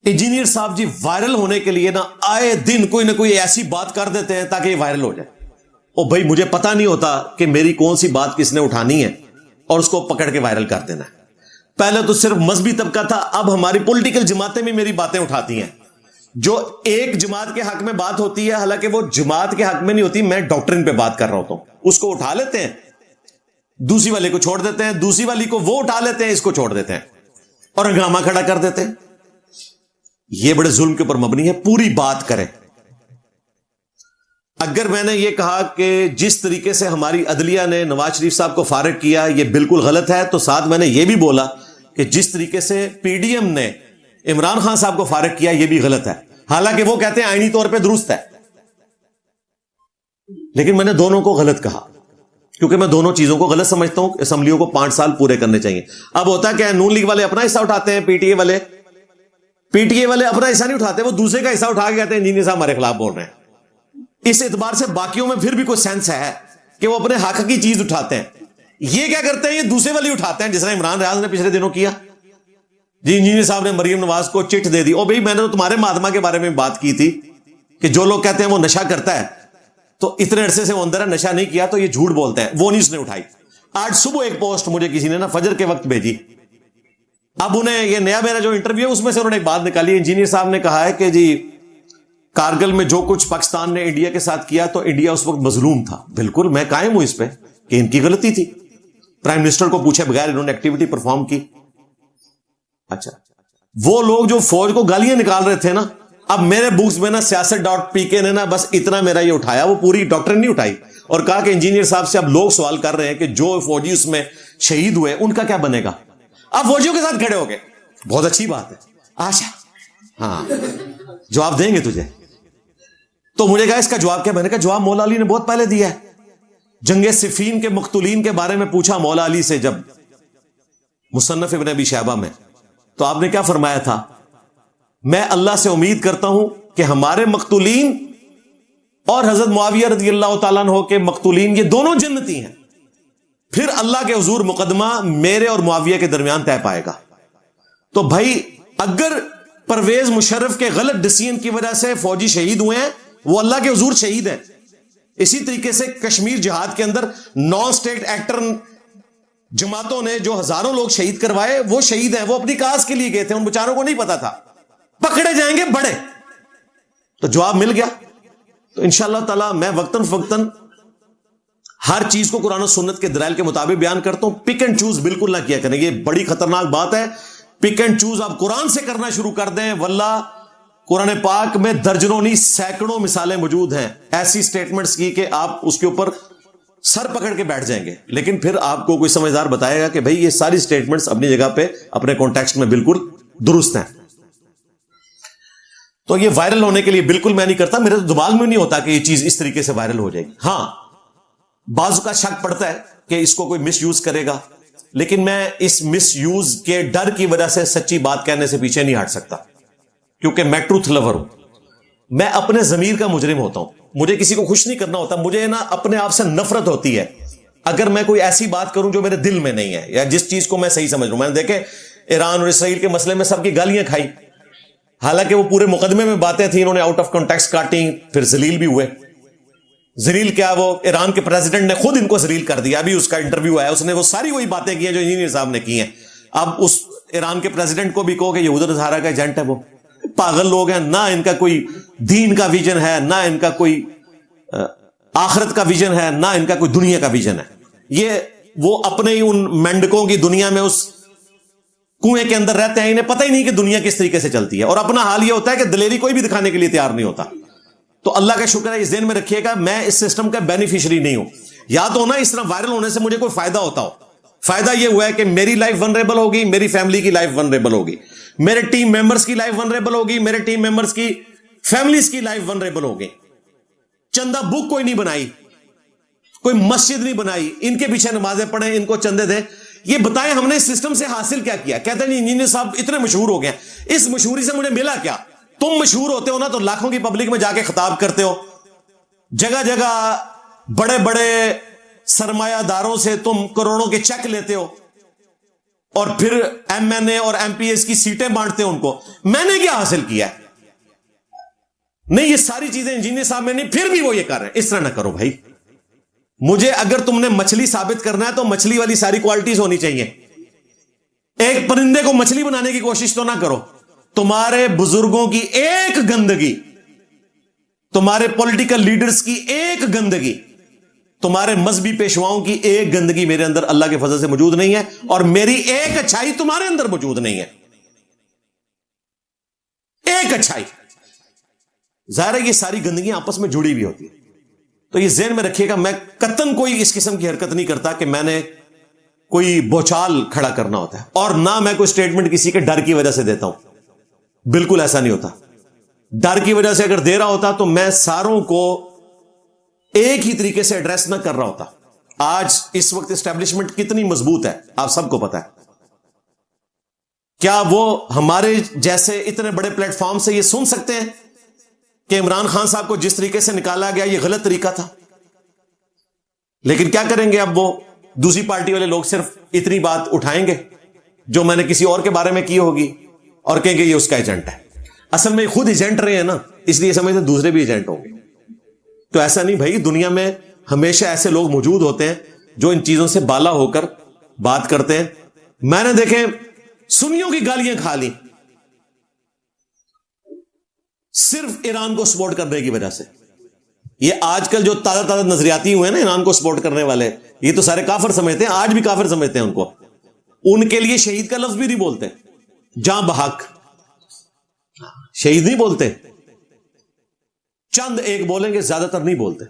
انجینئر صاحب جی وائرل ہونے کے لیے نا آئے دن کوئی نہ کوئی ایسی بات کر دیتے ہیں تاکہ یہ وائرل ہو جائے۔ او بھائی مجھے پتا نہیں ہوتا کہ میری کون سی بات کس نے اٹھانی ہے، اور اس کو پکڑ کے وائرل کر دینا ہے. پہلے تو صرف مذہبی طبقہ تھا, اب ہماری پولیٹیکل جماعتیں بھی میری باتیں اٹھاتی ہیں. جو ایک جماعت کے حق میں بات ہوتی ہے, حالانکہ وہ جماعت کے حق میں نہیں ہوتی, میں ڈاکٹرن پہ بات کر رہا ہوتا ہوں, اس کو اٹھا لیتے ہیں, دوسری والی کو چھوڑ دیتے ہیں, دوسری والی کو وہ اٹھا لیتے ہیں, اس کو چھوڑ دیتے ہیں اور ہنگامہ کھڑا کر دیتے ہیں. یہ بڑے ظلم کے اوپر مبنی ہے. پوری بات کریں. اگر میں نے یہ کہا کہ جس طریقے سے ہماری عدلیہ نے نواز شریف صاحب کو فارغ کیا یہ بالکل غلط ہے, تو ساتھ میں نے یہ بھی بولا کہ جس طریقے سے پی ڈی ایم نے عمران خان صاحب کو فارغ کیا یہ بھی غلط ہے, حالانکہ وہ کہتے ہیں آئینی طور پہ درست ہے. لیکن میں نے دونوں کو غلط کہا, کیونکہ میں دونوں چیزوں کو غلط سمجھتا ہوں. اسمبلیوں کو 5 سال پورے کرنے چاہیے. اب ہوتا ہے کہ نون لیگ والے اپنا حصہ اٹھاتے ہیں, پی ٹی اے والے اپنا حصہ نہیں اٹھاتے, وہ دوسرے کا حصہ اٹھا کے کہتے ہیں انجینئر صاحب ہمارے خلاف بول رہے ہیں. اس اعتبار سے باقیوں میں پھر بھی کوئی سینس ہے کہ وہ اپنے حق کی چیز اٹھاتے ہیں. یہ کیا کرتے ہیں, یہ دوسرے والی اٹھاتے ہیں, جس طرح عمران ریاض نے پچھلے دنوں کیا. جی انجینئر صاحب نے مریم نواز کو چٹ دے دی. او بھائی میں نے تو تمہارے مہاتما کے بارے میں بات کی تھی کہ جو لوگ کہتے ہیں وہ نشہ کرتا ہے تو اتنے عرصے سے وہ اندر ہے, نشہ نہیں کیا, تو یہ جھوٹ بولتے ہیں. وہ نہیں اس نے اٹھائی. آج صبح ایک پوسٹ مجھے کسی نے نا فجر کے وقت بھیجی. اب انہیں یہ نیا میرا جو انٹرویو ہے اس میں سے انہوں نے ایک بات نکالی. انجینئر صاحب نے کہا ہے کہ جی کارگل میں جو کچھ پاکستان نے انڈیا کے ساتھ کیا تو انڈیا اس وقت مظلوم تھا. بالکل میں قائم ہوں اس پہ کہ ان کی غلطی تھی. پرائم منسٹر کو پوچھے بغیر انہوں نے ایکٹیویٹی پرفارم کی. اچھا, وہ لوگ جو فوج کو گالیاں نکال رہے تھے نا, اب میرے بکس میں نا siyaset.pk نے نا بس اتنا میرا یہ اٹھایا, وہ پوری ڈاکٹر نہیں اٹھائی, اور کہا کہ انجینئر صاحب سے اب لوگ سوال کر رہے ہیں کہ جو فوجی اس میں شہید ہوئے ان کا کیا بنے گا. آپ فوجیوں کے ساتھ کھڑے ہو گئے, بہت اچھی بات ہے. آشا ہاں جواب دیں گے تجھے. تو مجھے کہا اس کا جواب کیا؟ میں نے کہا جواب مولا علی نے بہت پہلے دیا ہے. جنگ صفین کے مقتولین کے بارے میں پوچھا مولا علی سے جب مصنف ابن ابی شیبہ میں, تو آپ نے کیا فرمایا تھا, میں اللہ سے امید کرتا ہوں کہ ہمارے مقتولین اور حضرت معاویہ رضی اللہ تعالیٰ عنہ کے مقتولین یہ دونوں جنتی ہیں, پھر اللہ کے حضور مقدمہ میرے اور معاویہ کے درمیان طے پائے گا. تو بھائی اگر پرویز مشرف کے غلط ڈیسیژن کی وجہ سے فوجی شہید ہوئے ہیں, وہ اللہ کے حضور شہید ہیں. اسی طریقے سے کشمیر جہاد کے اندر نان اسٹیٹ ایکٹر جماعتوں نے جو ہزاروں لوگ شہید کروائے وہ شہید ہیں, وہ اپنی کاز کے لیے گئے تھے, ان بیچاروں کو نہیں پتا تھا. پکڑے جائیں گے بڑے. تو جواب مل گیا. تو انشاءاللہ تعالی میں وقتاً فوقتاً ہر چیز کو قرآن و سنت کے دلائل کے مطابق بیان کرتا ہوں. پک اینڈ چوز بالکل نہ کیا کریں, یہ بڑی خطرناک بات ہے. پک اینڈ چوز آپ قرآن سے کرنا شروع کر دیں, واللہ قرآن پاک میں درجنوں نہیں سینکڑوں مثالیں موجود ہیں ایسی سٹیٹمنٹس کی کہ آپ اس کے اوپر سر پکڑ کے بیٹھ جائیں گے. لیکن پھر آپ کو کوئی سمجھدار بتائے گا کہ بھائی یہ ساری سٹیٹمنٹس اپنی جگہ پہ اپنے کانٹیکسٹ میں بالکل درست ہیں. تو یہ وائرل ہونے کے لیے بالکل میں نہیں کرتا, میرے دماغ میں نہیں ہوتا کہ یہ چیز اس طریقے سے وائرل ہو جائے گی. ہاں بعض کا شک پڑتا ہے کہ اس کو کوئی مس یوز کرے گا, لیکن میں اس مس یوز کے ڈر کی وجہ سے سچی بات کہنے سے پیچھے نہیں ہٹ سکتا, کیونکہ میں ٹروتھ لور ہوں. میں اپنے ضمیر کا مجرم ہوتا ہوں, مجھے کسی کو خوش نہیں کرنا ہوتا, مجھے نا اپنے آپ سے نفرت ہوتی ہے اگر میں کوئی ایسی بات کروں جو میرے دل میں نہیں ہے یا جس چیز کو میں صحیح سمجھ رہا ہوں. میں نے دیکھے ایران اور اسرائیل کے مسئلے میں سب کی گالیاں کھائی, حالانکہ وہ پورے مقدمے میں باتیں تھیں, انہوں نے آؤٹ آف کانٹیکسٹ کاٹی, پھر ذلیل بھی ہوئے. ذلیل کیا, وہ ایران کے پریزیڈنٹ نے خود ان کو ذلیل کر دیا. ابھی اس کا انٹرویو ہے, اس نے وہ ساری وہی باتیں کی ہیں جو انجینئر صاحب نے کی ہیں. اب اس ایران کے پریزیڈنٹ کو بھی کہو کہ یہ ادھر ہزارہ کا ایجنٹ ہے, وہ پاگل لوگ ہیں, نہ ان کا کوئی دین کا ویژن ہے, نہ ان کا کوئی آخرت کا ویژن ہے, نہ ان کا کوئی دنیا کا ویژن ہے. یہ وہ اپنے ہی ان مینڈکوں کی دنیا میں اس کنویں کے اندر رہتے ہیں, انہیں پتہ ہی نہیں کہ دنیا کس طریقے سے چلتی ہے, اور اپنا حال یہ ہوتا ہے کہ دلیری کوئی بھی دکھانے کے لیے تیار نہیں ہوتا. تو اللہ کا شکر ہے, اس ذہن میں رکھیے گا میں اس سسٹم کا بینیفیشری نہیں ہوں. یا تو نا اس طرح وائرل ہونے سے مجھے کوئی فائدہ ہوتا ہو. فائدہ یہ ہوا ہے کہ میری لائف ونریبل ہوگی, میری فیملی کی لائف ونریبل ہوگی, میرے ٹیم ممبرز کی لائف ونریبل ہوگی, میرے ٹیم ممبرز کی فیملیز کی لائف ونریبل ہوگی. چندہ بک کوئی نہیں بنائی, کوئی مسجد نہیں بنائی, ان کے پیچھے نمازیں پڑھیں, ان کو چندے دیں. یہ بتائیں ہم نے اس سسٹم سے حاصل کیا کیا؟ کہتے ہیں انجینئر صاحب اتنے مشہور ہو گئے, اس مشہوری سے مجھے ملا کیا؟ تم مشہور ہوتے ہو نا تو لاکھوں کی پبلک میں جا کے خطاب کرتے ہو, جگہ جگہ بڑے بڑے سرمایہ داروں سے تم کروڑوں کے چیک لیتے ہو, اور پھر ایم این اے اور ایم پی ایس کی سیٹیں بانٹتے ہو ان کو. میں نے کیا حاصل کیا ہے؟ نہیں, یہ ساری چیزیں انجینئر صاحب میں نہیں, پھر بھی وہ یہ کر رہے ہیں. اس طرح نہ کرو بھائی, مجھے اگر تم نے مچھلی ثابت کرنا ہے تو مچھلی والی ساری کوالٹیز ہونی چاہیے. ایک پرندے کو مچھلی بنانے کی کوشش تو نہ کرو. تمہارے بزرگوں کی ایک گندگی, تمہارے پولیٹیکل لیڈرز کی ایک گندگی, تمہارے مذہبی پیشواؤں کی ایک گندگی میرے اندر اللہ کے فضل سے موجود نہیں ہے, اور میری ایک اچھائی تمہارے اندر موجود نہیں ہے. ایک اچھائی. ظاہر ہے یہ ساری گندگیاں آپس میں جڑی ہوئی ہوتی ہے. تو یہ ذہن میں رکھیے گا, میں قطعاً کوئی اس قسم کی حرکت نہیں کرتا کہ میں نے کوئی بوچال کھڑا کرنا ہوتا ہے, اور نہ میں کوئی سٹیٹمنٹ کسی کے ڈر کی وجہ سے دیتا ہوں. بالکل ایسا نہیں ہوتا. ڈر کی وجہ سے اگر دے رہا ہوتا تو میں ساروں کو ایک ہی طریقے سے ایڈریس نہ کر رہا ہوتا. آج اس وقت اسٹیبلشمنٹ کتنی مضبوط ہے آپ سب کو پتا ہے. کیا وہ ہمارے جیسے اتنے بڑے پلیٹ فارم سے یہ سن سکتے ہیں کہ عمران خان صاحب کو جس طریقے سے نکالا گیا یہ غلط طریقہ تھا؟ لیکن کیا کریں گے, اب وہ دوسری پارٹی والے لوگ صرف اتنی بات اٹھائیں گے جو میں نے کسی اور کے بارے میں کی ہوگی اور کہیں گے یہ اس کا ایجنٹ ہے. اصل میں خود ایجنٹ رہے ہیں نا, اس لیے سمجھتے ہیں دوسرے بھی ایجنٹ ہوں گے. تو ایسا نہیں بھائی, دنیا میں ہمیشہ ایسے لوگ موجود ہوتے ہیں جو ان چیزوں سے بالا ہو کر بات کرتے ہیں. میں نے دیکھیں سنیوں کی گالیاں کھا لی صرف ایران کو سپورٹ کرنے کی وجہ سے. یہ آج کل جو تازہ تازہ نظریاتی ہوئے ہیں نا ایران کو سپورٹ کرنے والے, یہ تو سارے کافر سمجھتے ہیں, آج بھی کافر سمجھتے ہیں ان کو. ان کے لیے شہید کا لفظ بھی نہیں بولتے, جاں بحق شہید نہیں بولتے. چند ایک بولیں گے, زیادہ تر نہیں بولتے,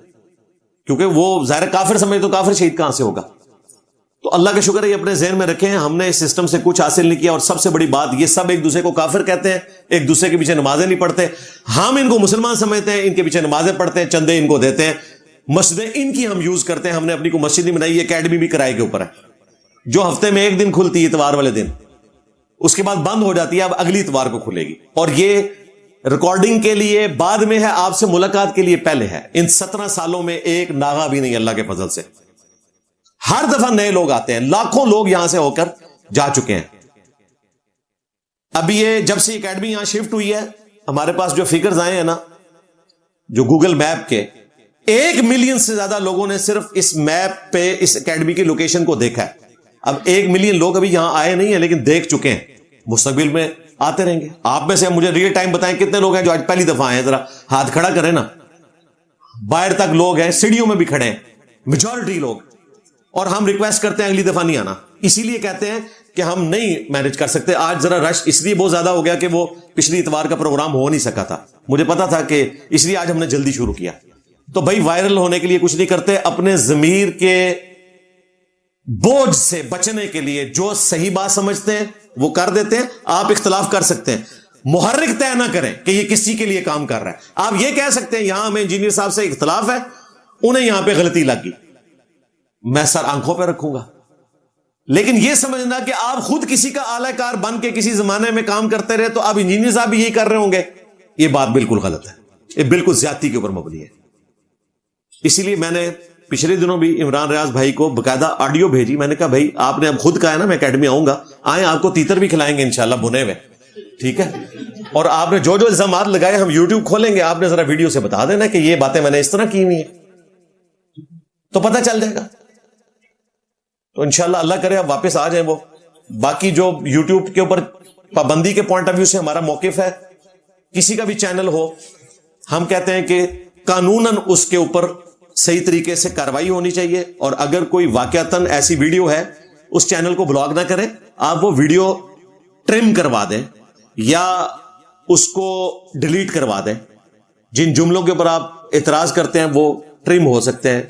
کیونکہ وہ ظاہر کافر سمجھے تو کافر شہید کہاں سے ہوگا. تو اللہ کا شکر ہے یہ اپنے ذہن میں رکھیں, ہم نے اس سسٹم سے کچھ حاصل نہیں کیا. اور سب سے بڑی بات, یہ سب ایک دوسرے کو کافر کہتے ہیں, ایک دوسرے کے پیچھے نمازیں نہیں پڑھتے. ہم ان کو مسلمان سمجھتے ہیں, ان کے پیچھے نمازیں پڑھتے ہیں, چندے ان کو دیتے ہیں, مسجدیں ان کی ہم یوز کرتے ہیں. ہم نے اپنی کو مسجد نہیں بنائی, یہ اکیڈمی بھی کرائے کے اوپر ہے جو ہفتے میں ایک دن کھلتی ہے اتوار والے دن, اس کے بعد بند ہو جاتی ہے, اب اگلی اتوار کو کھلے گی. اور یہ ریکارڈنگ کے لیے بعد میں ہے, آپ سے ملاقات کے لیے پہلے ہے. ان 17 سالوں میں ایک ناغا بھی نہیں اللہ کے فضل سے. ہر دفعہ نئے لوگ آتے ہیں, لاکھوں لوگ یہاں سے ہو کر جا چکے ہیں. ابھی یہ جب سے اکیڈمی یہاں شفٹ ہوئی ہے, ہمارے پاس جو فگرز آئے ہیں نا, جو گوگل میپ کے, 1 ملین سے زیادہ لوگوں نے صرف اس میپ پہ اس اکیڈمی کی لوکیشن کو دیکھا ہے. اب 1 ملین لوگ ابھی یہاں آئے نہیں ہیں لیکن دیکھ چکے ہیں, مستقبل میں آتے رہیں گے. آپ میں سے مجھے ریئل ٹائم بتائیں کتنے لوگ ہیں جو آج پہلی دفعہ آئے ہیں, ذرا ہاتھ کھڑا کریں نا. باہر تک لوگ ہیں, سیڑھیوں میں بھی کھڑے ہیں, میجورٹی لوگ. اور ہم ریکویسٹ کرتے ہیں اگلی دفعہ نہیں آنا, اسی لیے کہتے ہیں کہ ہم نہیں مینج کر سکتے. آج ذرا رش اس لیے بہت زیادہ ہو گیا کہ وہ پچھلی اتوار کا پروگرام ہو نہیں سکا تھا, مجھے پتا تھا کہ اس لیے آج ہم نے جلدی شروع کیا. تو بھائی وائرل ہونے کے لیے کچھ نہیں کرتے, اپنے ضمیر کے بوجھ سے بچنے کے لیے جو صحیح بات سمجھتے ہیں وہ کر دیتے ہیں. آپ اختلاف کر سکتے ہیں, محرک طے نہ کریں کہ یہ کسی کے لیے کام کر رہا ہے. آپ یہ کہہ سکتے ہیں یہاں ہمیں انجینئر صاحب سے اختلاف ہے, انہیں یہاں پہ غلطی لگ گئی, میں سر آنکھوں پہ رکھوں گا. لیکن یہ سمجھنا کہ آپ خود کسی کا اعلی کار بن کے کسی زمانے میں کام کرتے رہے تو آپ انجینئر صاحب بھی یہی کر رہے ہوں گے, یہ بات بالکل غلط ہے, یہ بالکل زیادتی کے اوپر مبنی ہے. اسی لیے میں نے پچھلے دنوں بھی عمران ریاض بھائی کو باقاعدہ آڈیو بھیجی. میں نے کہا بھائی آپ نے اب خود کہا ہے نا میں اکیڈمی آؤں گا, آئیں آپ کو تیتر بھی کھلائیں گے انشاءاللہ بنے ہوئے, ٹھیک ہے. اور آپ نے جو جو الزامات لگائے, ہم یوٹیوب کھولیں گے, آپ نے ذرا ویڈیو سے بتا دینا کہ یہ باتیں میں نے اس طرح کی ہوئی ہیں, تو پتہ چل جائے گا. تو انشاءاللہ اللہ کرے آپ واپس آ جائیں. وہ باقی جو یوٹیوب کے اوپر پابندی کے پوائنٹ آف ویو سے ہمارا موقف ہے, کسی کا بھی چینل ہو, ہم کہتے ہیں کہ قانوناً اس کے اوپر صحیح طریقے سے کاروائی ہونی چاہیے. اور اگر کوئی واقعتاً ایسی ویڈیو ہے, اس چینل کو بلاک نہ کریں, آپ وہ ویڈیو ٹرم کروا دیں یا اس کو ڈیلیٹ کروا دیں. جن جملوں کے اوپر آپ اعتراض کرتے ہیں وہ ٹرم ہو سکتے ہیں.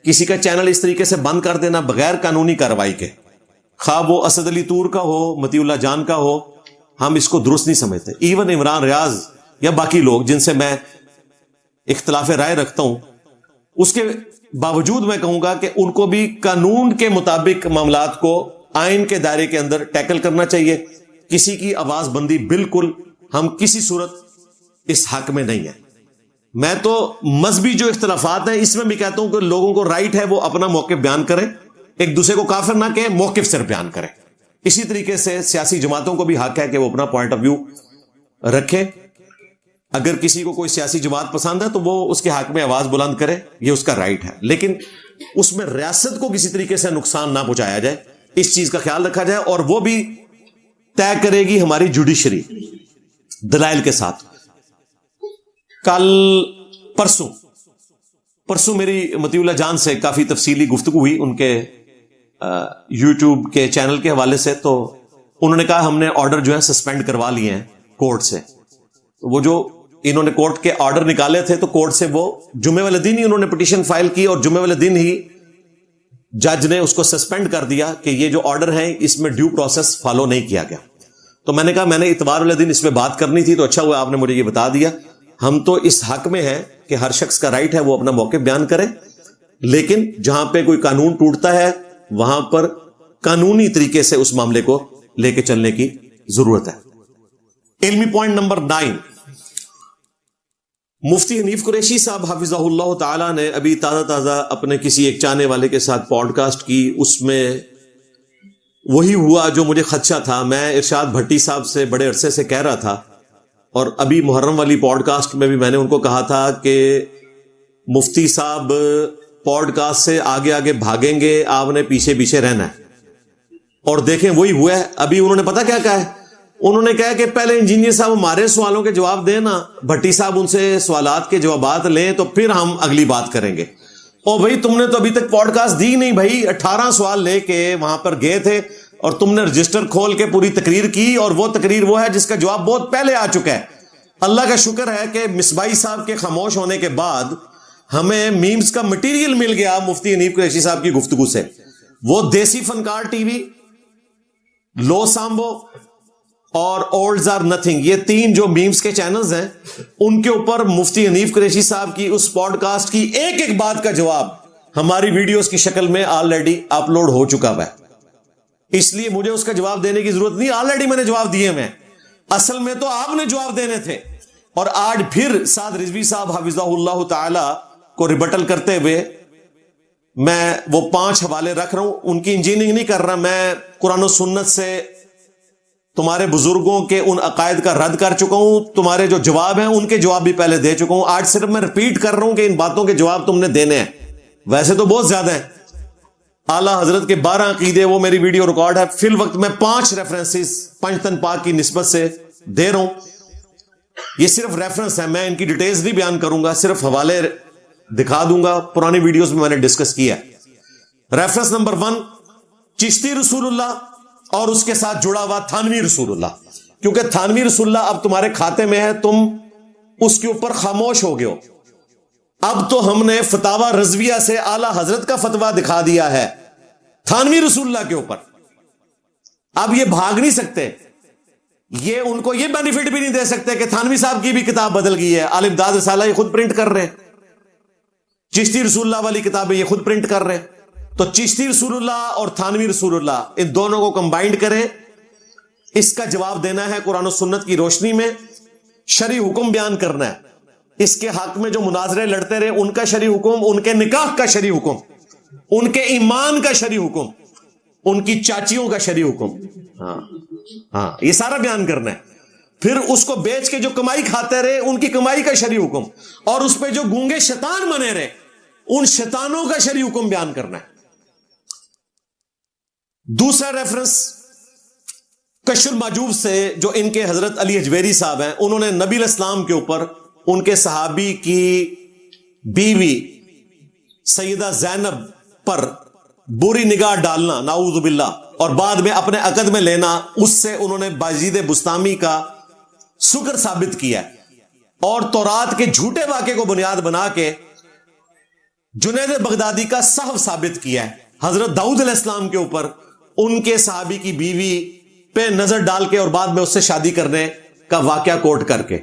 کسی کا چینل اس طریقے سے بند کر دینا بغیر قانونی کارروائی کے, خواہ وہ اسد علی طور کا ہو, متی اللہ جان کا ہو, ہم اس کو درست نہیں سمجھتے. ایون عمران ریاض یا باقی لوگ جن سے میں اختلاف رائے رکھتا ہوں, اس کے باوجود میں کہوں گا کہ ان کو بھی قانون کے مطابق معاملات کو آئین کے دائرے کے اندر ٹیکل کرنا چاہیے. کسی کی آواز بندی بالکل ہم کسی صورت اس حق میں نہیں ہے. میں تو مذہبی جو اختلافات ہیں اس میں بھی کہتا ہوں کہ لوگوں کو رائٹ ہے وہ اپنا موقف بیان کریں, ایک دوسرے کو کافر نہ کہیں, موقف صرف بیان کریں. اسی طریقے سے سیاسی جماعتوں کو بھی حق ہے کہ وہ اپنا پوائنٹ آف ویو رکھیں. اگر کسی کو کوئی سیاسی جماعت پسند ہے تو وہ اس کے حق میں آواز بلند کرے, یہ اس کا رائٹ ہے. لیکن اس میں ریاست کو کسی طریقے سے نقصان نہ پہنچایا جائے، اس چیز کا خیال رکھا جائے، اور وہ بھی طے کرے گی ہماری جوڈیشری دلائل کے ساتھ۔ کل پرسوں میری مطیع اللہ جان سے کافی تفصیلی گفتگو ہوئی ان کے یوٹیوب کے چینل کے حوالے سے، تو انہوں نے کہا ہم نے آرڈر جو ہے سسپینڈ کروا لیے ہیں کورٹ سے۔ وہ جو انہوں نے کورٹ کے آرڈر نکالے تھے تو کورٹ سے وہ جمعے والے دن ہی انہوں نے پٹیشن فائل کی، اور جمعے والے دن ہی جج نے اس کو سسپینڈ کر دیا کہ یہ جو آرڈر ہے اس میں ڈیو پروسیس فالو نہیں کیا گیا۔ تو میں نے کہا میں نے اتوار والے دن اس پہ بات کرنی تھی، تو اچھا ہوا آپ نے مجھے یہ بتا دیا۔ ہم تو اس حق میں ہیں کہ ہر شخص کا رائٹ ہے وہ اپنا موقف بیان کرے، لیکن جہاں پہ کوئی قانون ٹوٹتا ہے وہاں پر قانونی طریقے سے اس معاملے کو لے کے چلنے کی ضرورت ہے۔ علمی پوائنٹ نمبر 9، مفتی حنیف قریشی صاحب حفظہ اللہ تعالی نے ابھی تازہ اپنے کسی ایک چاہنے والے کے ساتھ پوڈ کاسٹ کی، اس میں وہی ہوا جو مجھے خدشہ تھا۔ میں ارشاد بھٹی صاحب سے بڑے عرصے سے کہہ رہا تھا، اور ابھی محرم والی پوڈ کاسٹ میں بھی میں نے ان کو کہا تھا کہ مفتی صاحب پوڈ کاسٹ سے آگے آگے بھاگیں گے، آپ نے پیچھے پیچھے رہنا ہے، اور دیکھیں وہی ہوا ہے۔ ابھی انہوں نے پتا کیا کہا ہے؟ انہوں نے کہا کہ پہلے انجینئر صاحب ہمارے سوالوں کے جواب دیں نا، بھٹی صاحب ان سے سوالات کے جوابات لیں تو پھر ہم اگلی بات کریں گے۔ او بھائی تم نے تو ابھی تک پوڈ کاسٹ دی نہیں بھائی، 18 سوال لے کے وہاں پر گئے تھے اور تم نے رجسٹر کھول کے پوری تقریر کی، اور وہ تقریر وہ ہے جس کا جواب بہت پہلے آ چکا ہے۔ اللہ کا شکر ہے کہ مصباحی صاحب کے خاموش ہونے کے بعد ہمیں میمز کا مٹیریل مل گیا مفتی حنیف قریشی صاحب کی گفتگو سے۔ وہ دیسی فنکار ٹی وی، لو سامبو اور اولڈز آر نتھنگ، یہ 3 جو میمز کے چینلز ہیں، ان کے اوپر مفتی حنیف قریشی صاحب کی اس پوڈ کاسٹ کی ایک ایک بات کا جواب ہماری ویڈیوز کی شکل میں آلریڈی اپلوڈ ہو چکا ہے۔ اس لیے مجھے اس کا جواب دینے کی ضرورت نہیں، آلریڈی میں نے جواب دیے میں۔ اصل میں تو آپ نے جواب دینے تھے، اور آج پھر سعد رضوی صاحب حفظہ اللہ تعالی کو ریبٹل کرتے ہوئے میں وہ 5 حوالے رکھ رہا ہوں۔ ان کی انجینئرنگ نہیں کر رہا، میں قرآن و سنت سے تمہارے بزرگوں کے ان عقائد کا رد کر چکا ہوں، تمہارے جو جواب ہیں ان کے جواب بھی پہلے دے چکا ہوں۔ آج صرف میں ریپیٹ کر رہا ہوں کہ ان باتوں کے جواب تم نے دینے ہیں، ویسے تو بہت زیادہ ہیں۔ اعلیٰ حضرت کے 12 عقیدے، وہ میری ویڈیو ریکارڈ ہے، فی الوقت میں 5 ریفرنسز پنجتن پاک کی نسبت سے دے رہا ہوں۔ یہ صرف ریفرنس ہے، میں ان کی ڈیٹیلز نہیں بیان کروں گا، صرف حوالے دکھا دوں گا، پرانی ویڈیوز میں نے ڈسکس کیا ہے۔ ریفرنس نمبر 1، چشتی رسول اللہ اور اس کے ساتھ جڑا ہوا تھانوی رسول اللہ، کیونکہ تھانوی رسول اللہ اب تمہارے کھاتے میں ہے، تم اس کے اوپر خاموش ہو گئے ہو۔ اب تو ہم نے فتاوی رضویہ سے اعلیٰ حضرت کا فتویٰ دکھا دیا ہے تھانوی رسول اللہ کے اوپر، اب یہ بھاگ نہیں سکتے، یہ ان کو یہ بینیفٹ بھی نہیں دے سکتے کہ تھانوی صاحب کی بھی کتاب بدل گئی ہے، عالم داد رسالہ یہ خود پرنٹ کر رہے ہیں، چشتی رسول اللہ والی کتابیں یہ خود پرنٹ کر رہے ہیں۔ تو چشتی رسول اللہ اور تھانوی رسول اللہ، ان دونوں کو کمبائنڈ کریں، اس کا جواب دینا ہے قرآن و سنت کی روشنی میں، شرعی حکم بیان کرنا ہے۔ اس کے حق میں جو مناظرے لڑتے رہے، ان کا شرعی حکم، ان کے نکاح کا شرعی حکم، ان کے ایمان کا شرعی حکم، ان کی چاچیوں کا شرعی حکم، ہاں یہ سارا بیان کرنا ہے۔ پھر اس کو بیچ کے جو کمائی کھاتے رہے، ان کی کمائی کا شرعی حکم، اور اس پہ جو گونگے شیطان بنے رہے، ان شیطانوں کا شرعی حکم بیان کرنا ہے۔ دوسرا ریفرنس کشف المحجوب سے، جو ان کے حضرت علی حجویری صاحب ہیں، انہوں نے نبی علیہ السلام کے اوپر ان کے صحابی کی بیوی سیدہ زینب پر بری نگاہ ڈالنا، نعوذ باللہ، اور بعد میں اپنے عقد میں لینا، اس سے انہوں نے بازید بستامی کا سکر ثابت کیا ہے، اور تورات کے جھوٹے واقعے کو بنیاد بنا کے جنید بغدادی کا صحف ثابت کیا ہے حضرت داؤد علیہ السلام کے اوپر ان کے صحابی کی بیوی پہ نظر ڈال کے اور بعد میں اس سے شادی کرنے کا واقعہ کوٹ کر کے۔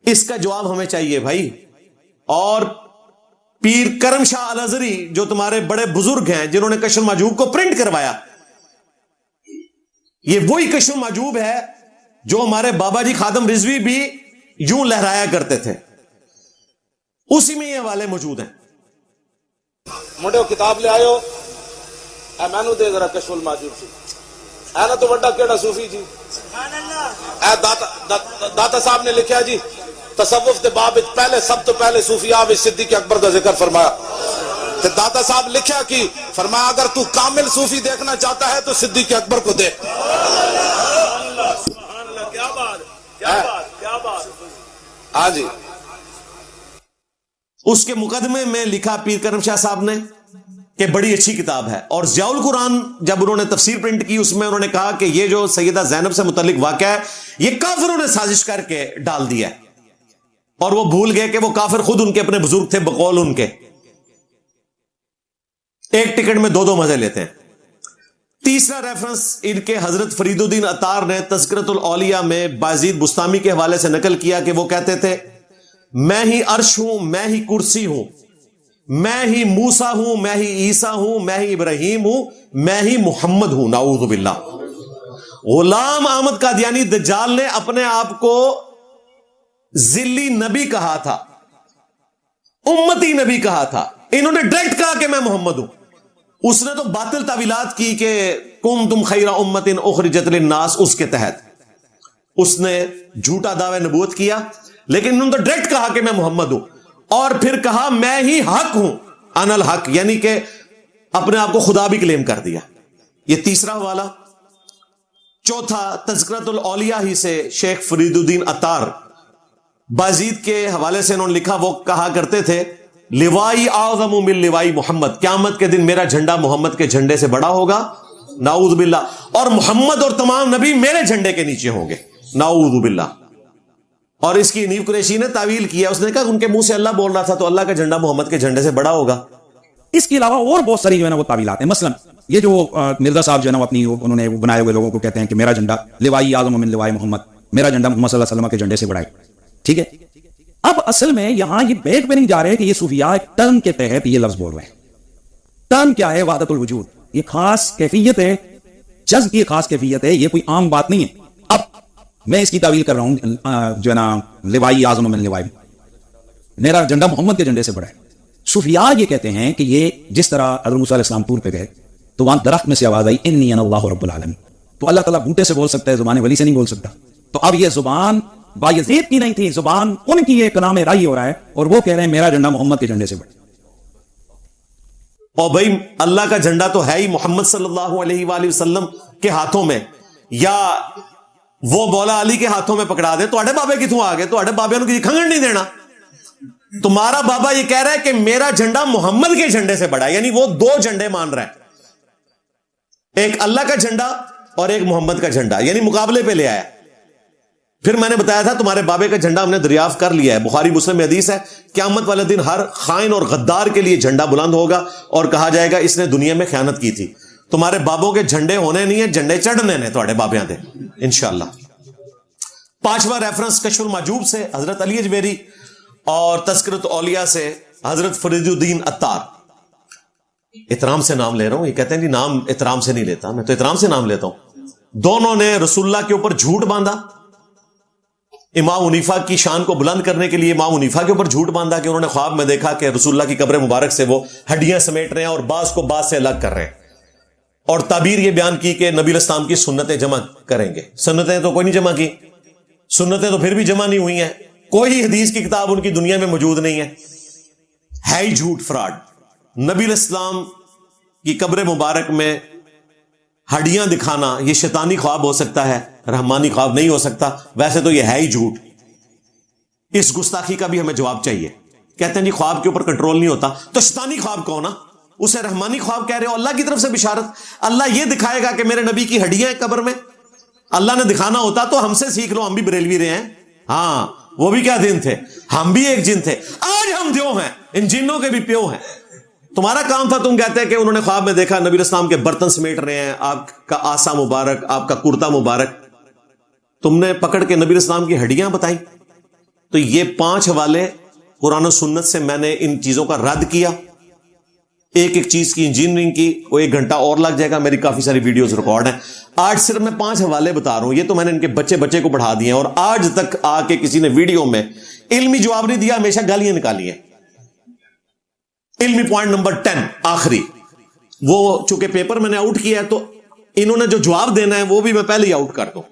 اس کا جواب ہمیں چاہیے بھائی۔ اور پیر کرم شاہ الازہری جو تمہارے بڑے بزرگ ہیں، جنہوں نے کشف المحجوب کو پرنٹ کروایا، یہ وہی کشف المحجوب ہے جو ہمارے بابا جی خادم رضوی بھی یوں لہرایا کرتے تھے، اسی میں یہ حوالے موجود ہیں۔ موٹے کتاب لے آئے ہو، اے مینو دے ذرا کشف المحجوب سی، اے نا تو بڑا کیڑا صوفی جی، اے داتا صاحب نے لکھا جی تصوف دے باب پہلے، سب تو پہلے صوفیاء صدیق اکبر کا ذکر فرمایا، تو داتا صاحب لکھا کہ فرمایا اگر تو کامل صوفی دیکھنا چاہتا ہے تو صدیق اکبر کو دیکھ. ہاں جی. اس کے مقدمے میں لکھا پیر کرم شاہ صاحب نے کہ بڑی اچھی کتاب ہے. اور ضیاء القرآن جب انہوں نے تفسیر پرنٹ کی اس میں انہوں نے کہا کہ یہ جو سیدہ زینب سے متعلق واقعہ ہے یہ کافروں نے سازش کر کے ڈال دیا ہے، اور وہ بھول گئے کہ وہ کافر خود ان کے اپنے بزرگ تھے، بقول ان کے ایک ٹکٹ میں دو مزے لیتے ہیں. تیسرا ریفرنس ان کے حضرت فرید الدین عطار نے تذکرۃ الاولیاء میں بازید بستامی کے حوالے سے نقل کیا کہ وہ کہتے تھے میں ہی عرش ہوں، میں ہی کرسی ہوں، میں ہی موسیٰ ہوں، میں ہی عیسیٰ ہوں، میں ہی ابراہیم ہوں، میں ہی محمد ہوں. نعوذ باللہ. غلام احمد قادیانی دجال نے اپنے آپ کو ذلی نبی کہا تھا، امتی نبی کہا تھا، انہوں نے ڈائریکٹ کہا کہ میں محمد ہوں. اس نے تو باطل تعویلات کی کہ کنتم خیر امت اخرجت للناس، اس کے تحت اس نے جھوٹا دعوی نبوت کیا، لیکن انہوں نے تو ڈائریکٹ کہا کہ میں محمد ہوں، اور پھر کہا میں ہی حق ہوں، انا الحق، یعنی کہ اپنے آپ کو خدا بھی کلیم کر دیا. یہ تیسرا حوالہ. چوتھا تذکرۃ الاولیاء ہی سے شیخ فرید الدین عطار بازید کے حوالے سے انہوں نے لکھا، وہ کہا کرتے تھے لوائی اعظم من لوائی محمد، قیامت کے دن میرا جھنڈا محمد کے جھنڈے سے بڑا ہوگا. نعوذ باللہ. اور محمد اور تمام نبی میرے جھنڈے کے نیچے ہوں گے. نعوذ باللہ. اور اس کی نیو قریشی نے تعویل کیا، اس نے کہا ان کے منہ سے اللہ بول رہا تھا تو اللہ کا جھنڈا محمد کے جھنڈے سے بڑا ہوگا. اس کے علاوہ اور بہت ساری جو ہے نا وہ تعویلات ہیں. مثلا یہ جو مرزا صاحب جو ہے نا اپنی انہوں نے بنائے ہوئے لوگوں کو کہتے ہیں کہ میرا جھنڈا لوائی اعظم من لوائی محمد، میرا جھنڈا محمد صلی اللہ علیہ وسلم کے جھنڈے سے بڑا ہے. ٹھیک ہے. اب اصل میں یہاں یہ بیٹ پہ نہیں جا رہے کہ یہ صوفیاء ایک ٹرم کے تحت یہ لفظ بول رہے ہیں. ٹرم کیا ہے؟ وحدت الوجود. یہ خاص کیفیت ہے، جذب کی خاص کیفیت ہے، یہ کوئی عام بات نہیں ہے. اب میں اس کی تعویل کر رہا ہوں جو ہے نا لوائی اعظم من لوائی، میرا جھنڈا محمد کے جھنڈے سے بڑا ہے. صوفیاء یہ کہتے ہیں کہ یہ جس طرح حضرت موسیٰ علیہ السلام طور پہ گئے تو وہاں درخت میں سے آواز آئی انی انا اللہ رب العالمین، تو اللہ تعالیٰ بوٹے سے بول سکتا ہے، زبان ولی سے نہیں بول سکتا. تو اب یہ زبان بایزید کی نہیں تھی، زبان ان کی ایک نام رائی ہو رہا ہے، اور وہ کہہ رہے ہیں میرا جھنڈا محمد کے جھنڈے سے بڑا. اور بھائی اللہ کا جھنڈا تو ہے ہی محمد صلی اللہ علیہ وآلہ وسلم کے ہاتھوں میں، یا وہ مولا علی کے ہاتھوں میں پکڑا دے. تو بابے کتوں آ گئے؟ تو بابے نے کھنگڑ نہیں دینا. تمہارا بابا یہ کہہ رہا ہے کہ میرا جھنڈا محمد کے جھنڈے سے بڑا ہے، یعنی وہ دو جھنڈے مان رہا ہے، ایک اللہ کا جھنڈا اور ایک محمد کا جھنڈا، یعنی مقابلے پہ لے آیا. پھر میں نے بتایا تھا تمہارے بابے کا جھنڈا ہم نے دریافت کر لیا ہے، بخاری مسلم میں حدیث ہے، قیامت والے دن ہر خائن اور غدار کے لیے جھنڈا بلند ہوگا اور کہا جائے گا اس نے دنیا میں خیانت کی تھی. تمہارے بابوں کے جھنڈے ہونے نہیں ہیں، جھنڈے چڑھنے نے تمہارے بابیاں دے انشاءاللہ. پانچواں ریفرنس کشف المحجوب سے حضرت علی اجمیری اور تذکرۃ اولیاء سے حضرت فرید الدین عطار. احترام سے نام لے رہا ہوں، یہ کہتے ہیں کہ نام احترام سے نہیں لیتا، میں تو احترام سے نام لیتا ہوں. دونوں نے رسول اللہ کے اوپر جھوٹ باندھا، امام حنیفہ کی شان کو بلند کرنے کے لیے امام حنیفہ کے اوپر جھوٹ باندھا کہ انہوں نے خواب میں دیکھا کہ رسول اللہ کی قبر مبارک سے وہ ہڈیاں سمیٹ رہے ہیں اور بعض کو بعض سے الگ کر رہے ہیں، اور تعبیر یہ بیان کی کہ نبی الاسلام کی سنتیں جمع کریں گے. سنتیں تو کوئی نہیں جمع کی، سنتیں تو پھر بھی جمع نہیں ہوئی ہیں، کوئی حدیث کی کتاب ان کی دنیا میں موجود نہیں ہے ہی جھوٹ، فراڈ. نبی الاسلام کی قبر مبارک میں ہڈیاں دکھانا یہ شیطانی خواب ہو سکتا ہے، رحمانی خواب نہیں ہو سکتا. ویسے تو یہ ہے ہی جھوٹ. اس گستاخی کا بھی ہمیں جواب چاہیے. کہتے ہیں جی خواب کے اوپر کنٹرول نہیں ہوتا، تو شیطانی خواب کون؟ اسے رحمانی خواب کہہ رہے ہو؟ اللہ کی طرف سے بشارت. اللہ یہ دکھائے گا کہ میرے نبی کی ہڈیاں ہیں قبر میں. اللہ نے دکھانا ہوتا تو ہم سے سیکھ لو، ہم بھی بریلوی رہے ہیں. ہاں وہ بھی کیا دن تھے، ہم بھی ایک جن تھے، آج ہم دیو ہیں، ان جنوں کے بھی پیو ہیں. تمہارا کام تھا، تم کہتے ہیں کہ انہوں نے خواب میں دیکھا نبی اسلام کے برتن سمیٹ رہے ہیں، آپ کا آسا مبارک، آپ کا کرتا مبارک، تم نے پکڑ کے نبی اسلام کی ہڈیاں بتائی. تو یہ 5 حوالے قرآن و سنت سے میں نے ان چیزوں کا رد کیا. ایک ایک چیز کی انجینئرنگ کی، وہ 1 گھنٹہ اور لگ جائے گا، میری کافی ساری ویڈیوز ریکارڈ ہیں. آج صرف میں 5 حوالے بتا رہا ہوں، یہ تو میں نے ان کے بچے کو پڑھا دیے ہیں، اور آج تک آ کے کسی نے ویڈیو میں علمی جواب نہیں دیا، ہمیشہ گالیاں نکالی ہیں. علمی پوائنٹ نمبر 10 آخری، وہ چونکہ پیپر میں نے آؤٹ کیا ہے تو انہوں نے جو جواب دینا ہے وہ بھی میں پہلے ہی آؤٹ کر دوں.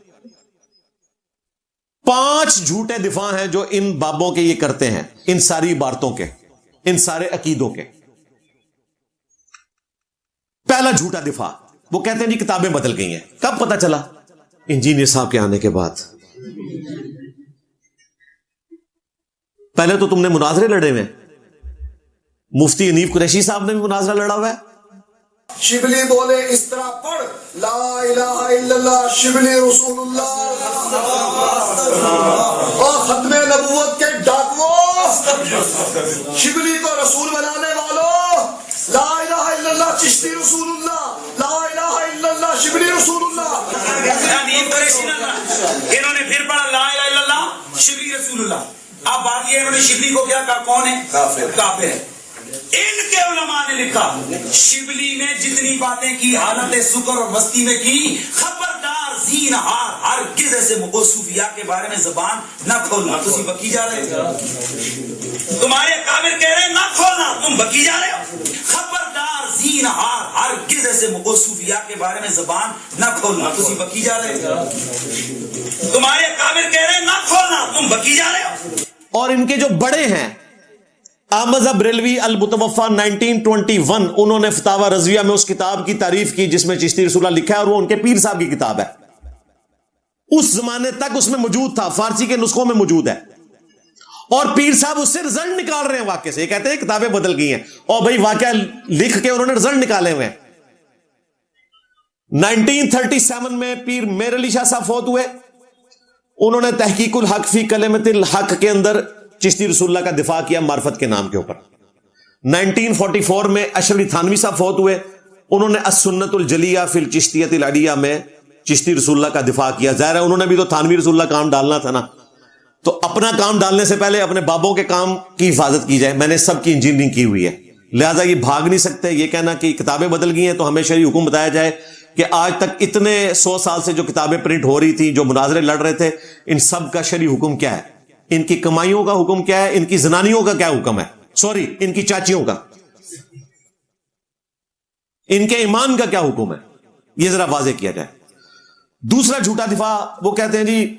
5 جھوٹے دفاع ہیں جو ان بابوں کے یہ کرتے ہیں، ان ساری عبارتوں کے، ان سارے عقیدوں کے. پہلا جھوٹا دفاع، وہ کہتے ہیں جی کتابیں بدل گئی ہیں. کب پتہ چلا؟ انجینئر صاحب کے آنے کے بعد. پہلے تو تم نے مناظرے لڑے ہوئے، مفتی انیف قریشی صاحب نے بھی مناظرہ لڑا ہوا ہے. شبلی بولے اس طرح پڑھ، لا الہ الا اللہ شبلی رسول اللہ. اور ختم نبوت کے ڈاکوؤں، شبلی کو رسول بنانے والوں، لا الہ الا اللہ چشتی رسول اللہ، لا الہ الا اللہ شبلی رسول اللہ. انہوں نے پھر پڑھا لا الہ الا اللہ شبلی رسول اللہ. اب بات یہ ہے انہوں نے شبلی کو کیا کہا؟ کون ہے؟ کافر ہے. ان کے علماء نے لکھا شبلی نے جتنی باتیں کی حالت سکر اور مستی میں کی، خبردار زینہار ہرگز ایسے صوفیاء کے بارے میں زبان نہ کھولنا. تم بکی جا رہے ہو، تمہارے کافر کہہ رہے ہیں نہ کھولنا، تم بکی جا رہے ہو. خبردار زینہار ہرگز ایسے صوفیاء کے بارے میں زبان نہ کھولنا. تم بکی جا رہے ہو، تمہارے کافر کہہ رہے ہیں نہ کھولنا، تم بکی جا رہے ہو. اور ان کے جو بڑے ہیں احمد بریلوی المتوفا 1921، انہوں نے فتاوی رضویہ میں اس کتاب کی تعریف کی جس میں چشتی رسول اللہ لکھا ہے، اور وہ ان کے پیر صاحب کی کتاب ہے. اس زمانے تک اس میں موجود تھا، فارسی کے نسخوں میں موجود ہے، اور پیر صاحب اس سے رزلٹ نکال رہے ہیں واقعے سے. یہ کہتے ہیں کتابیں بدل گئی ہیں، اور بھائی واقعہ لکھ کے انہوں نے رزلٹ نکالے ہوئے ہیں. 1937 میں پیر میر علی شاہ صاحب فوت ہوئے. انہوں نے تحقیق الحق فی کلمۃ الحق کے اندر چشتی رسول اللہ کا دفاع کیا معرفت کے نام کے اوپر. 1944 میں اشرف علی تھانوی صاحب فوت ہوئے. انہوں نے السنت الجلیہ فی الچشتیۃ العلیہ میں چشتی رسول اللہ کا دفاع کیا. ظاہر ہے انہوں نے بھی تو تھانوی رسول اللہ کام ڈالنا تھا نا، تو اپنا کام ڈالنے سے پہلے اپنے بابوں کے کام کی حفاظت کی جائے. میں نے سب کی انجینئرنگ کی ہوئی ہے، لہذا یہ بھاگ نہیں سکتے. یہ کہنا کہ کتابیں بدل گئی ہیں تو ہمیں شرعی حکم بتایا جائے کہ آج تک اتنے 100 سال سے جو کتابیں پرنٹ ہو رہی تھی، جو مناظرے لڑ رہے تھے، ان سب کا شرعی حکم کیا ہے، ان کی کمائیوں کا حکم کیا ہے، ان کی زنانیوں کا کیا حکم ہے، سوری ان کی چاچیوں کا، ان کے ایمان کا کیا حکم ہے، یہ ذرا واضح کیا جائے. دوسرا جھوٹا دفاع، وہ کہتے ہیں جی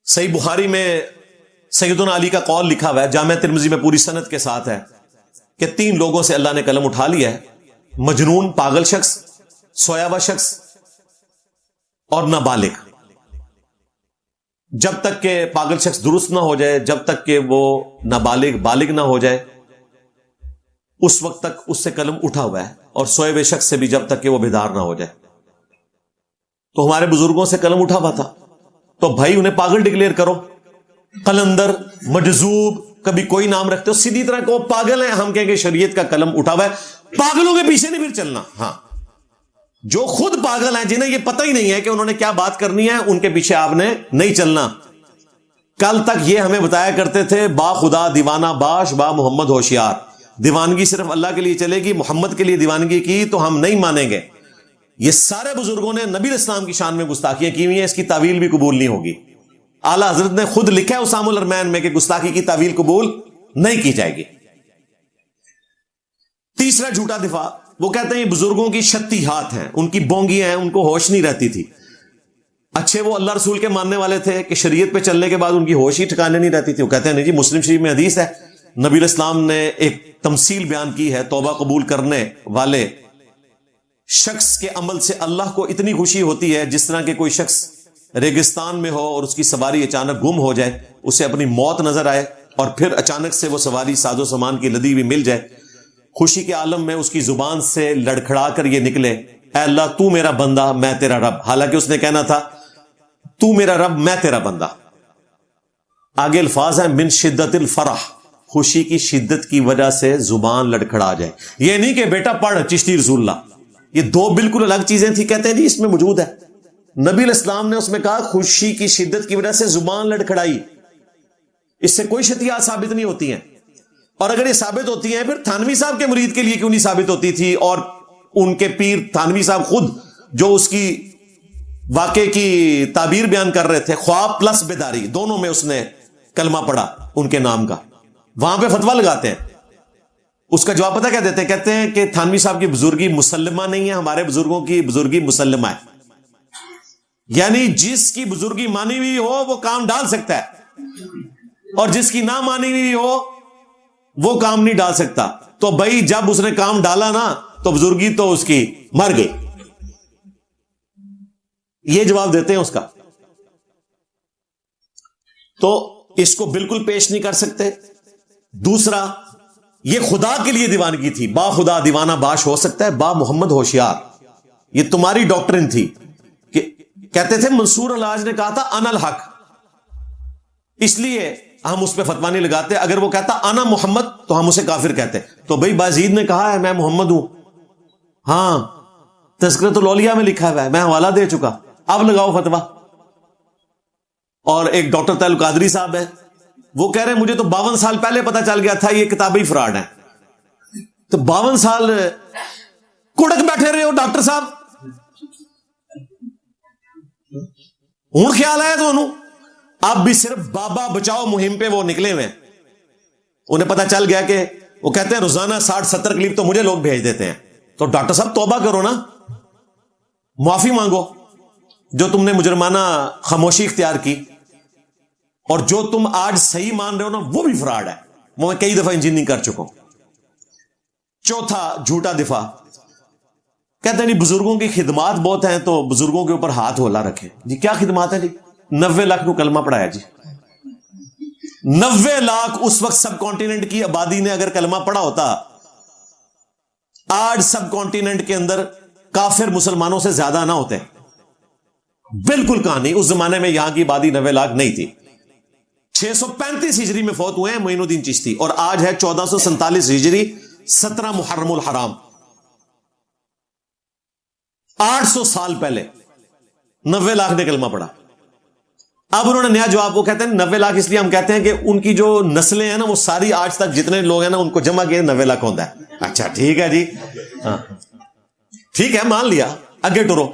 صحیح بخاری میں سیدنا علی کا قول لکھا ہوا ہے، جامع ترمذی میں پوری سند کے ساتھ ہے کہ 3 لوگوں سے اللہ نے قلم اٹھا لیا ہے: مجنون پاگل شخص، سویا ہوا شخص اور نابالغ. جب تک کہ پاگل شخص درست نہ ہو جائے، جب تک کہ وہ نابالغ بالغ نہ ہو جائے، اس وقت تک اس سے قلم اٹھا ہوا ہے، اور سوئے ہوئے شخص سے بھی جب تک کہ وہ بیدار نہ ہو جائے. تو ہمارے بزرگوں سے قلم اٹھا ہوا تھا، تو بھائی انہیں پاگل ڈکلیئر کرو. قلندر، مجذوب، کبھی کوئی نام رکھتے ہو، سیدھی طرح کو پاگل ہیں، ہم کہیں کہ شریعت کا قلم اٹھا ہوا ہے. پاگلوں کے پیچھے نہیں پھر چلنا. ہاں، جو خود پاگل ہیں، جنہیں یہ پتہ ہی نہیں ہے کہ انہوں نے کیا بات کرنی ہے، ان کے پیچھے آپ نے نہیں چلنا. کل تک یہ ہمیں بتایا کرتے تھے با خدا دیوانہ باش با محمد ہوشیار، دیوانگی صرف اللہ کے لیے چلے گی، محمد کے لیے دیوانگی کی تو ہم نہیں مانیں گے. یہ سارے بزرگوں نے نبی اسلام کی شان میں گستاخیاں کی ہوئی ہیں، اس کی تعویل بھی قبول نہیں ہوگی. اعلیٰ حضرت نے خود لکھا ہے اسام الارمین میں کہ گستاخی کی تعویل قبول نہیں کی جائے گی. تیسرا جھوٹا دفاع، وہ کہتے ہیں یہ بزرگوں کی شتی ہاتھ ہیں، ان کی بونگیاں ہیں، ان کو ہوش نہیں رہتی تھی. اچھے وہ اللہ رسول کے ماننے والے تھے کہ شریعت پہ چلنے کے بعد ان کی ہوش ہی ٹھکانے نہیں رہتی تھی. وہ کہتے ہیں نہیں جی، مسلم شریف میں حدیث ہے، نبی الاسلام نے ایک تمثیل بیان کی ہے، توبہ قبول کرنے والے شخص کے عمل سے اللہ کو اتنی خوشی ہوتی ہے جس طرح کہ کوئی شخص ریگستان میں ہو اور اس کی سواری اچانک گم ہو جائے، اسے اپنی موت نظر آئے اور پھر اچانک سے وہ سواری ساز و سامان کی لدی ہوئی مل جائے. خوشی کے عالم میں اس کی زبان سے لڑکھڑا کر یہ نکلے، اے اللہ تو میرا بندہ میں تیرا رب. حالانکہ اس نے کہنا تھا تو میرا رب میں تیرا بندہ. آگے الفاظ ہیں من شدت الفرح، خوشی کی شدت کی وجہ سے زبان لڑکھڑا جائے. یہ نہیں کہ بیٹا پڑھ چشتی رسول اللہ، یہ 2 بالکل الگ چیزیں تھی. کہتے ہیں جی اس میں موجود ہے، نبی الاسلام نے اس میں کہا خوشی کی شدت کی وجہ سے زبان لڑکھڑائی. اس سے کوئی شتیات ثابت نہیں ہوتی ہیں، اور اگر یہ ثابت ہوتی ہیں پھر تھانوی صاحب کے مرید کے لیے کیوں نہیں ثابت ہوتی تھی؟ اور ان کے پیر تھانوی صاحب خود جو اس کی واقعے کی تعبیر بیان کر رہے تھے، خواب پلس بیداری دونوں میں اس نے کلمہ پڑھا ان کے نام کا، وہاں پہ فتویٰ لگاتے ہیں. اس کا جواب پتہ کیا دیتے ہیں؟ کہتے ہیں کہ تھانوی صاحب کی بزرگی مسلمہ نہیں ہے، ہمارے بزرگوں کی بزرگی مسلمہ ہے. یعنی جس کی بزرگی مانی ہوئی ہو وہ کام ڈال سکتا ہے، اور جس کی نہ مانی ہوئی ہو وہ کام نہیں ڈال سکتا. تو بھائی جب اس نے کام ڈالا نا تو بزرگی تو اس کی مر گئی. یہ جواب دیتے ہیں اس کا. تو اس کو بالکل پیش نہیں کر سکتے. دوسرا، یہ خدا کے لیے دیوانگی تھی. با خدا دیوانہ باش ہو سکتا ہے، با محمد ہوشیار. یہ تمہاری ڈاکٹرن تھی کہ کہتے تھے منصور الحاج نے کہا تھا انا الحق، اس لیے ہم اس پہ فتویٰ نہیں لگاتے. اگر وہ کہتا انا محمد تو ہم اسے کافر کہتے. تو بھائی بازید نے کہا ہے میں محمد ہوں، ہاں تذکرۃ الاولیاء میں لکھا ہوا ہے، میں حوالہ دے چکا، اب لگاؤ فتویٰ. اور ایک ڈاکٹر طاہر القادری صاحب ہے، وہ کہہ رہے ہیں مجھے تو 52 سال پہلے پتا چل گیا تھا یہ کتابی فراڈ ہے. تو 52 سال کڑک بیٹھے رہے ہو ڈاکٹر صاحب، ہوں خیال آیا تو انہوں اب بھی صرف بابا بچاؤ مہم پہ وہ نکلے ہوئے ہیں. انہیں پتا چل گیا کہ وہ کہتے ہیں روزانہ 60-70 کلپ تو مجھے لوگ بھیج دیتے ہیں. تو ڈاکٹر صاحب توبہ کرو نا، معافی مانگو جو تم نے مجرمانہ خاموشی اختیار کی، اور جو تم آج صحیح مان رہے ہو نا وہ بھی فراڈ ہے. وہ میں کئی دفعہ انجینئرنگ کر چکا ہوں. چوتھا جھوٹا دفاع، کہتے ہیں جی بزرگوں کی خدمات بہت ہیں تو بزرگوں کے اوپر ہاتھ ہولا رکھیں. جی کیا خدمات ہیں جی؟ 90 لاکھ کو کلمہ پڑھایا جی. 90 لاکھ اس وقت سب کانٹیننٹ کی آبادی نے اگر کلمہ پڑھا ہوتا، آج سب کانٹیننٹ کے اندر کافر مسلمانوں سے زیادہ نہ ہوتے. بالکل کہانی، اس زمانے میں یہاں کی آبادی 90 لاکھ نہیں تھی. 635 ہجری میں فوت ہوئے ہیں معین الدین چشتی، اور آج ہے 1447 ہجری 17 محرم الحرام. 800 سال پہلے 90 لاکھ نے کلمہ پڑھا. اب انہوں نے نیا جواب، وہ کہتے ہیں 90 لاکھ اس لیے ہم کہتے ہیں کہ ان کی جو نسلیں ہیں نا وہ ساری آج تک جتنے لوگ ہیں نا ان کو جمع کیے 90 لاکھ ہوتا ہے. اچھا ٹھیک ہے جی، ہاں ٹھیک ہے مان لیا، آگے ٹرو.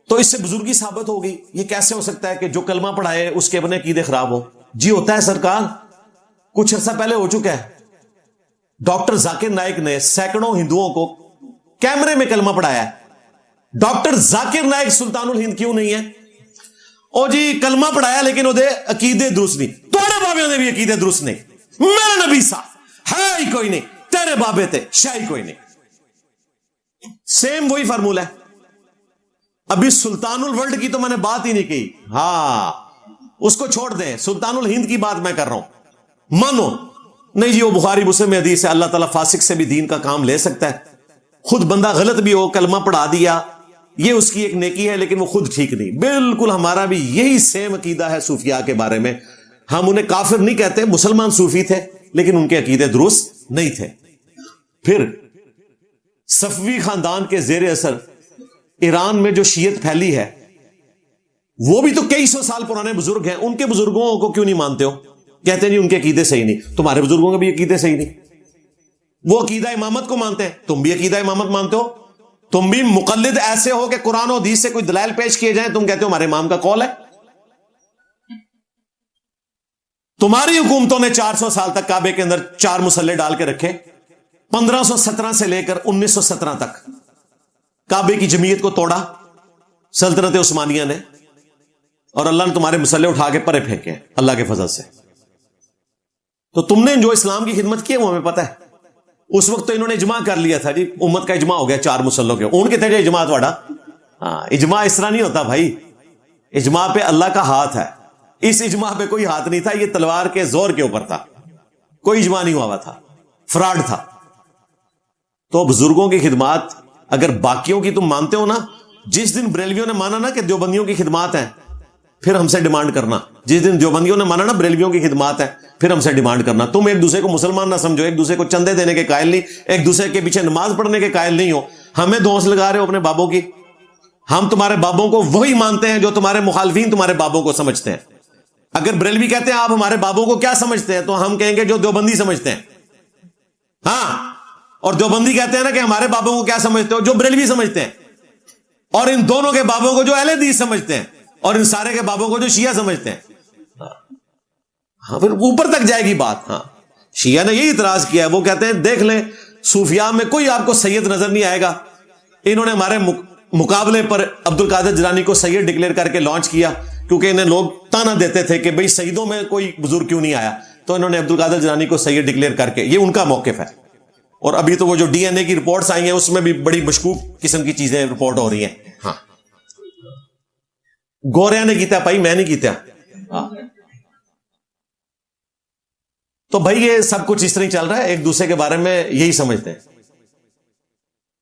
تو اس سے بزرگی ثابت ہو گئی. یہ کیسے ہو سکتا ہے کہ جو کلمہ پڑھائے اس کے اپنے عقیدے خراب ہو؟ جی ہوتا ہے سرکار، کچھ عرصہ پہلے ہو چکا ہے. ڈاکٹر ذاکر نائک نے سینکڑوں ہندوؤں کو کیمرے میں کلمہ پڑھایا ہے. ڈاکٹر ذاکر نائک سلطان الہند کیوں نہیں ہے؟ او جی کلمہ پڑھایا لیکن وہ عقیدے درست نہیں. تھوڑے بابے نے بھی عقیدے درست نہیں. میرا نبی صاحب ہے ہی کوئی نہیں، تیرے بابے تھے شاہی کوئی نہیں. سیم وہی فارمولہ ہے. ابھی سلطان الورلڈ کی تو میں نے بات ہی نہیں کی. ہاں اس کو چھوڑ دیں، سلطان الہند کی بات میں کر رہا ہوں. مانو نہیں جی وہ بخاری مسلم میں حدیث ہے اللہ تعالیٰ فاسق سے بھی دین کا کام لے سکتا ہے. خود بندہ غلط بھی ہو کلمہ پڑھا دیا، یہ اس کی ایک نیکی ہے لیکن وہ خود ٹھیک نہیں. بالکل ہمارا بھی یہی سیم عقیدہ ہے صوفیاء کے بارے میں. ہم انہیں کافر نہیں کہتے، مسلمان صوفی تھے لیکن ان کے عقیدے درست نہیں تھے. پھر صفوی خاندان کے زیر اثر ایران میں جو شیعت پھیلی ہے، وہ بھی تو کئی سو سال پرانے بزرگ ہیں. ان کے بزرگوں کو کیوں نہیں مانتے ہو؟ کہتے ہیں جی ان کے عقیدے صحیح نہیں. تمہارے بزرگوں کے بھی عقیدے صحیح نہیں. وہ عقیدہ امامت کو مانتے ہیں، تم بھی عقیدہ امامت مانتے ہو. تم بھی مقلد ایسے ہو کہ قرآن و حدیث سے کوئی دلائل پیش کیے جائیں تم کہتے ہو ہمارے امام کا قول ہے. تمہاری حکومتوں نے 400 سال تک کعبے کے اندر 4 مسلح ڈال کے رکھے. 1517 سے لے کر 1917 تک کعبے کی جمعیت کو توڑا سلطنت عثمانیہ نے، اور اللہ نے تمہارے مسلح اٹھا کے پرے پھینکے اللہ کے فضل سے. تو تم نے جو اسلام کی خدمت کی ہے وہ ہمیں پتہ ہے. اس وقت تو انہوں نے اجماع کر لیا تھا جی، امت کا اجماع ہو گیا 4 مسلوں کے. ان کے تھے اجماع تھوڑا. ہاں اجماع اس طرح نہیں ہوتا بھائی، اجماع پہ اللہ کا ہاتھ ہے. اس اجماع پہ کوئی ہاتھ نہیں تھا، یہ تلوار کے زور کے اوپر تھا. کوئی اجماع نہیں ہوا تھا، فراڈ تھا. تو بزرگوں کی خدمات اگر باقیوں کی تم مانتے ہو نا، جس دن بریلویوں نے مانا نا کہ دیوبندیوں کی خدمات ہیں پھر ہم سے ڈیمانڈ کرنا. جس دن دیوبندیوں نے مانا نا بریلویوں کی خدمات ہیں پھر ہم سے ڈیمانڈ کرنا. تم ایک دوسرے کو مسلمان نہ سمجھو، ایک دوسرے کو چندے دینے کے قائل نہیں، ایک دوسرے کے پیچھے نماز پڑھنے کے قائل نہیں ہو. ہمیں دوست لگا رہے ہو اپنے بابوں کی. ہم تمہارے بابوں کو وہی مانتے ہیں جو تمہارے مخالفین تمہارے بابوں کو سمجھتے ہیں. اگر بریلوی کہتے ہیں آپ ہمارے بابوں کو کیا سمجھتے ہیں تو ہم کہیں گے جو دیوبندی سمجھتے ہیں. ہاں، اور دیوبندی کہتے ہیں نا کہ ہمارے بابوں کو کیا سمجھتے ہو، جو بریلوی سمجھتے ہیں. اور ان دونوں کے بابوں کو جو اہل حدیث سمجھتے ہیں، اور ان سارے کے بابوں کو جو شیعہ سمجھتے ہیں. ہاں پھر اوپر تک جائے گی بات. ہاں شیعہ نے یہی اعتراض کیا ہے. وہ کہتے ہیں دیکھ لیں صوفیاء میں کوئی آپ کو سید نظر نہیں آئے گا. انہوں نے ہمارے مقابلے پر عبد القادر جیلانی کو سید ڈکلیئر کر کے لانچ کیا، کیونکہ انہیں لوگ تانا دیتے تھے کہ بھئی سیدوں میں کوئی بزرگ کیوں نہیں آیا. تو انہوں نے عبد القادر جیلانی کو سید ڈکلیئر کر کے، یہ ان کا موقف ہے. اور ابھی تو وہ جو ڈی این اے کی رپورٹس آئی ہیں اس میں بھی بڑی مشکوک قسم کی چیزیں رپورٹ ہو رہی ہیں. ہاں گوریاں نے کیتا بھائی, میں نہیں کیتا. ہاں تو بھائی یہ سب کچھ اس طرح چل رہا ہے, ایک دوسرے کے بارے میں یہی سمجھتے ہیں.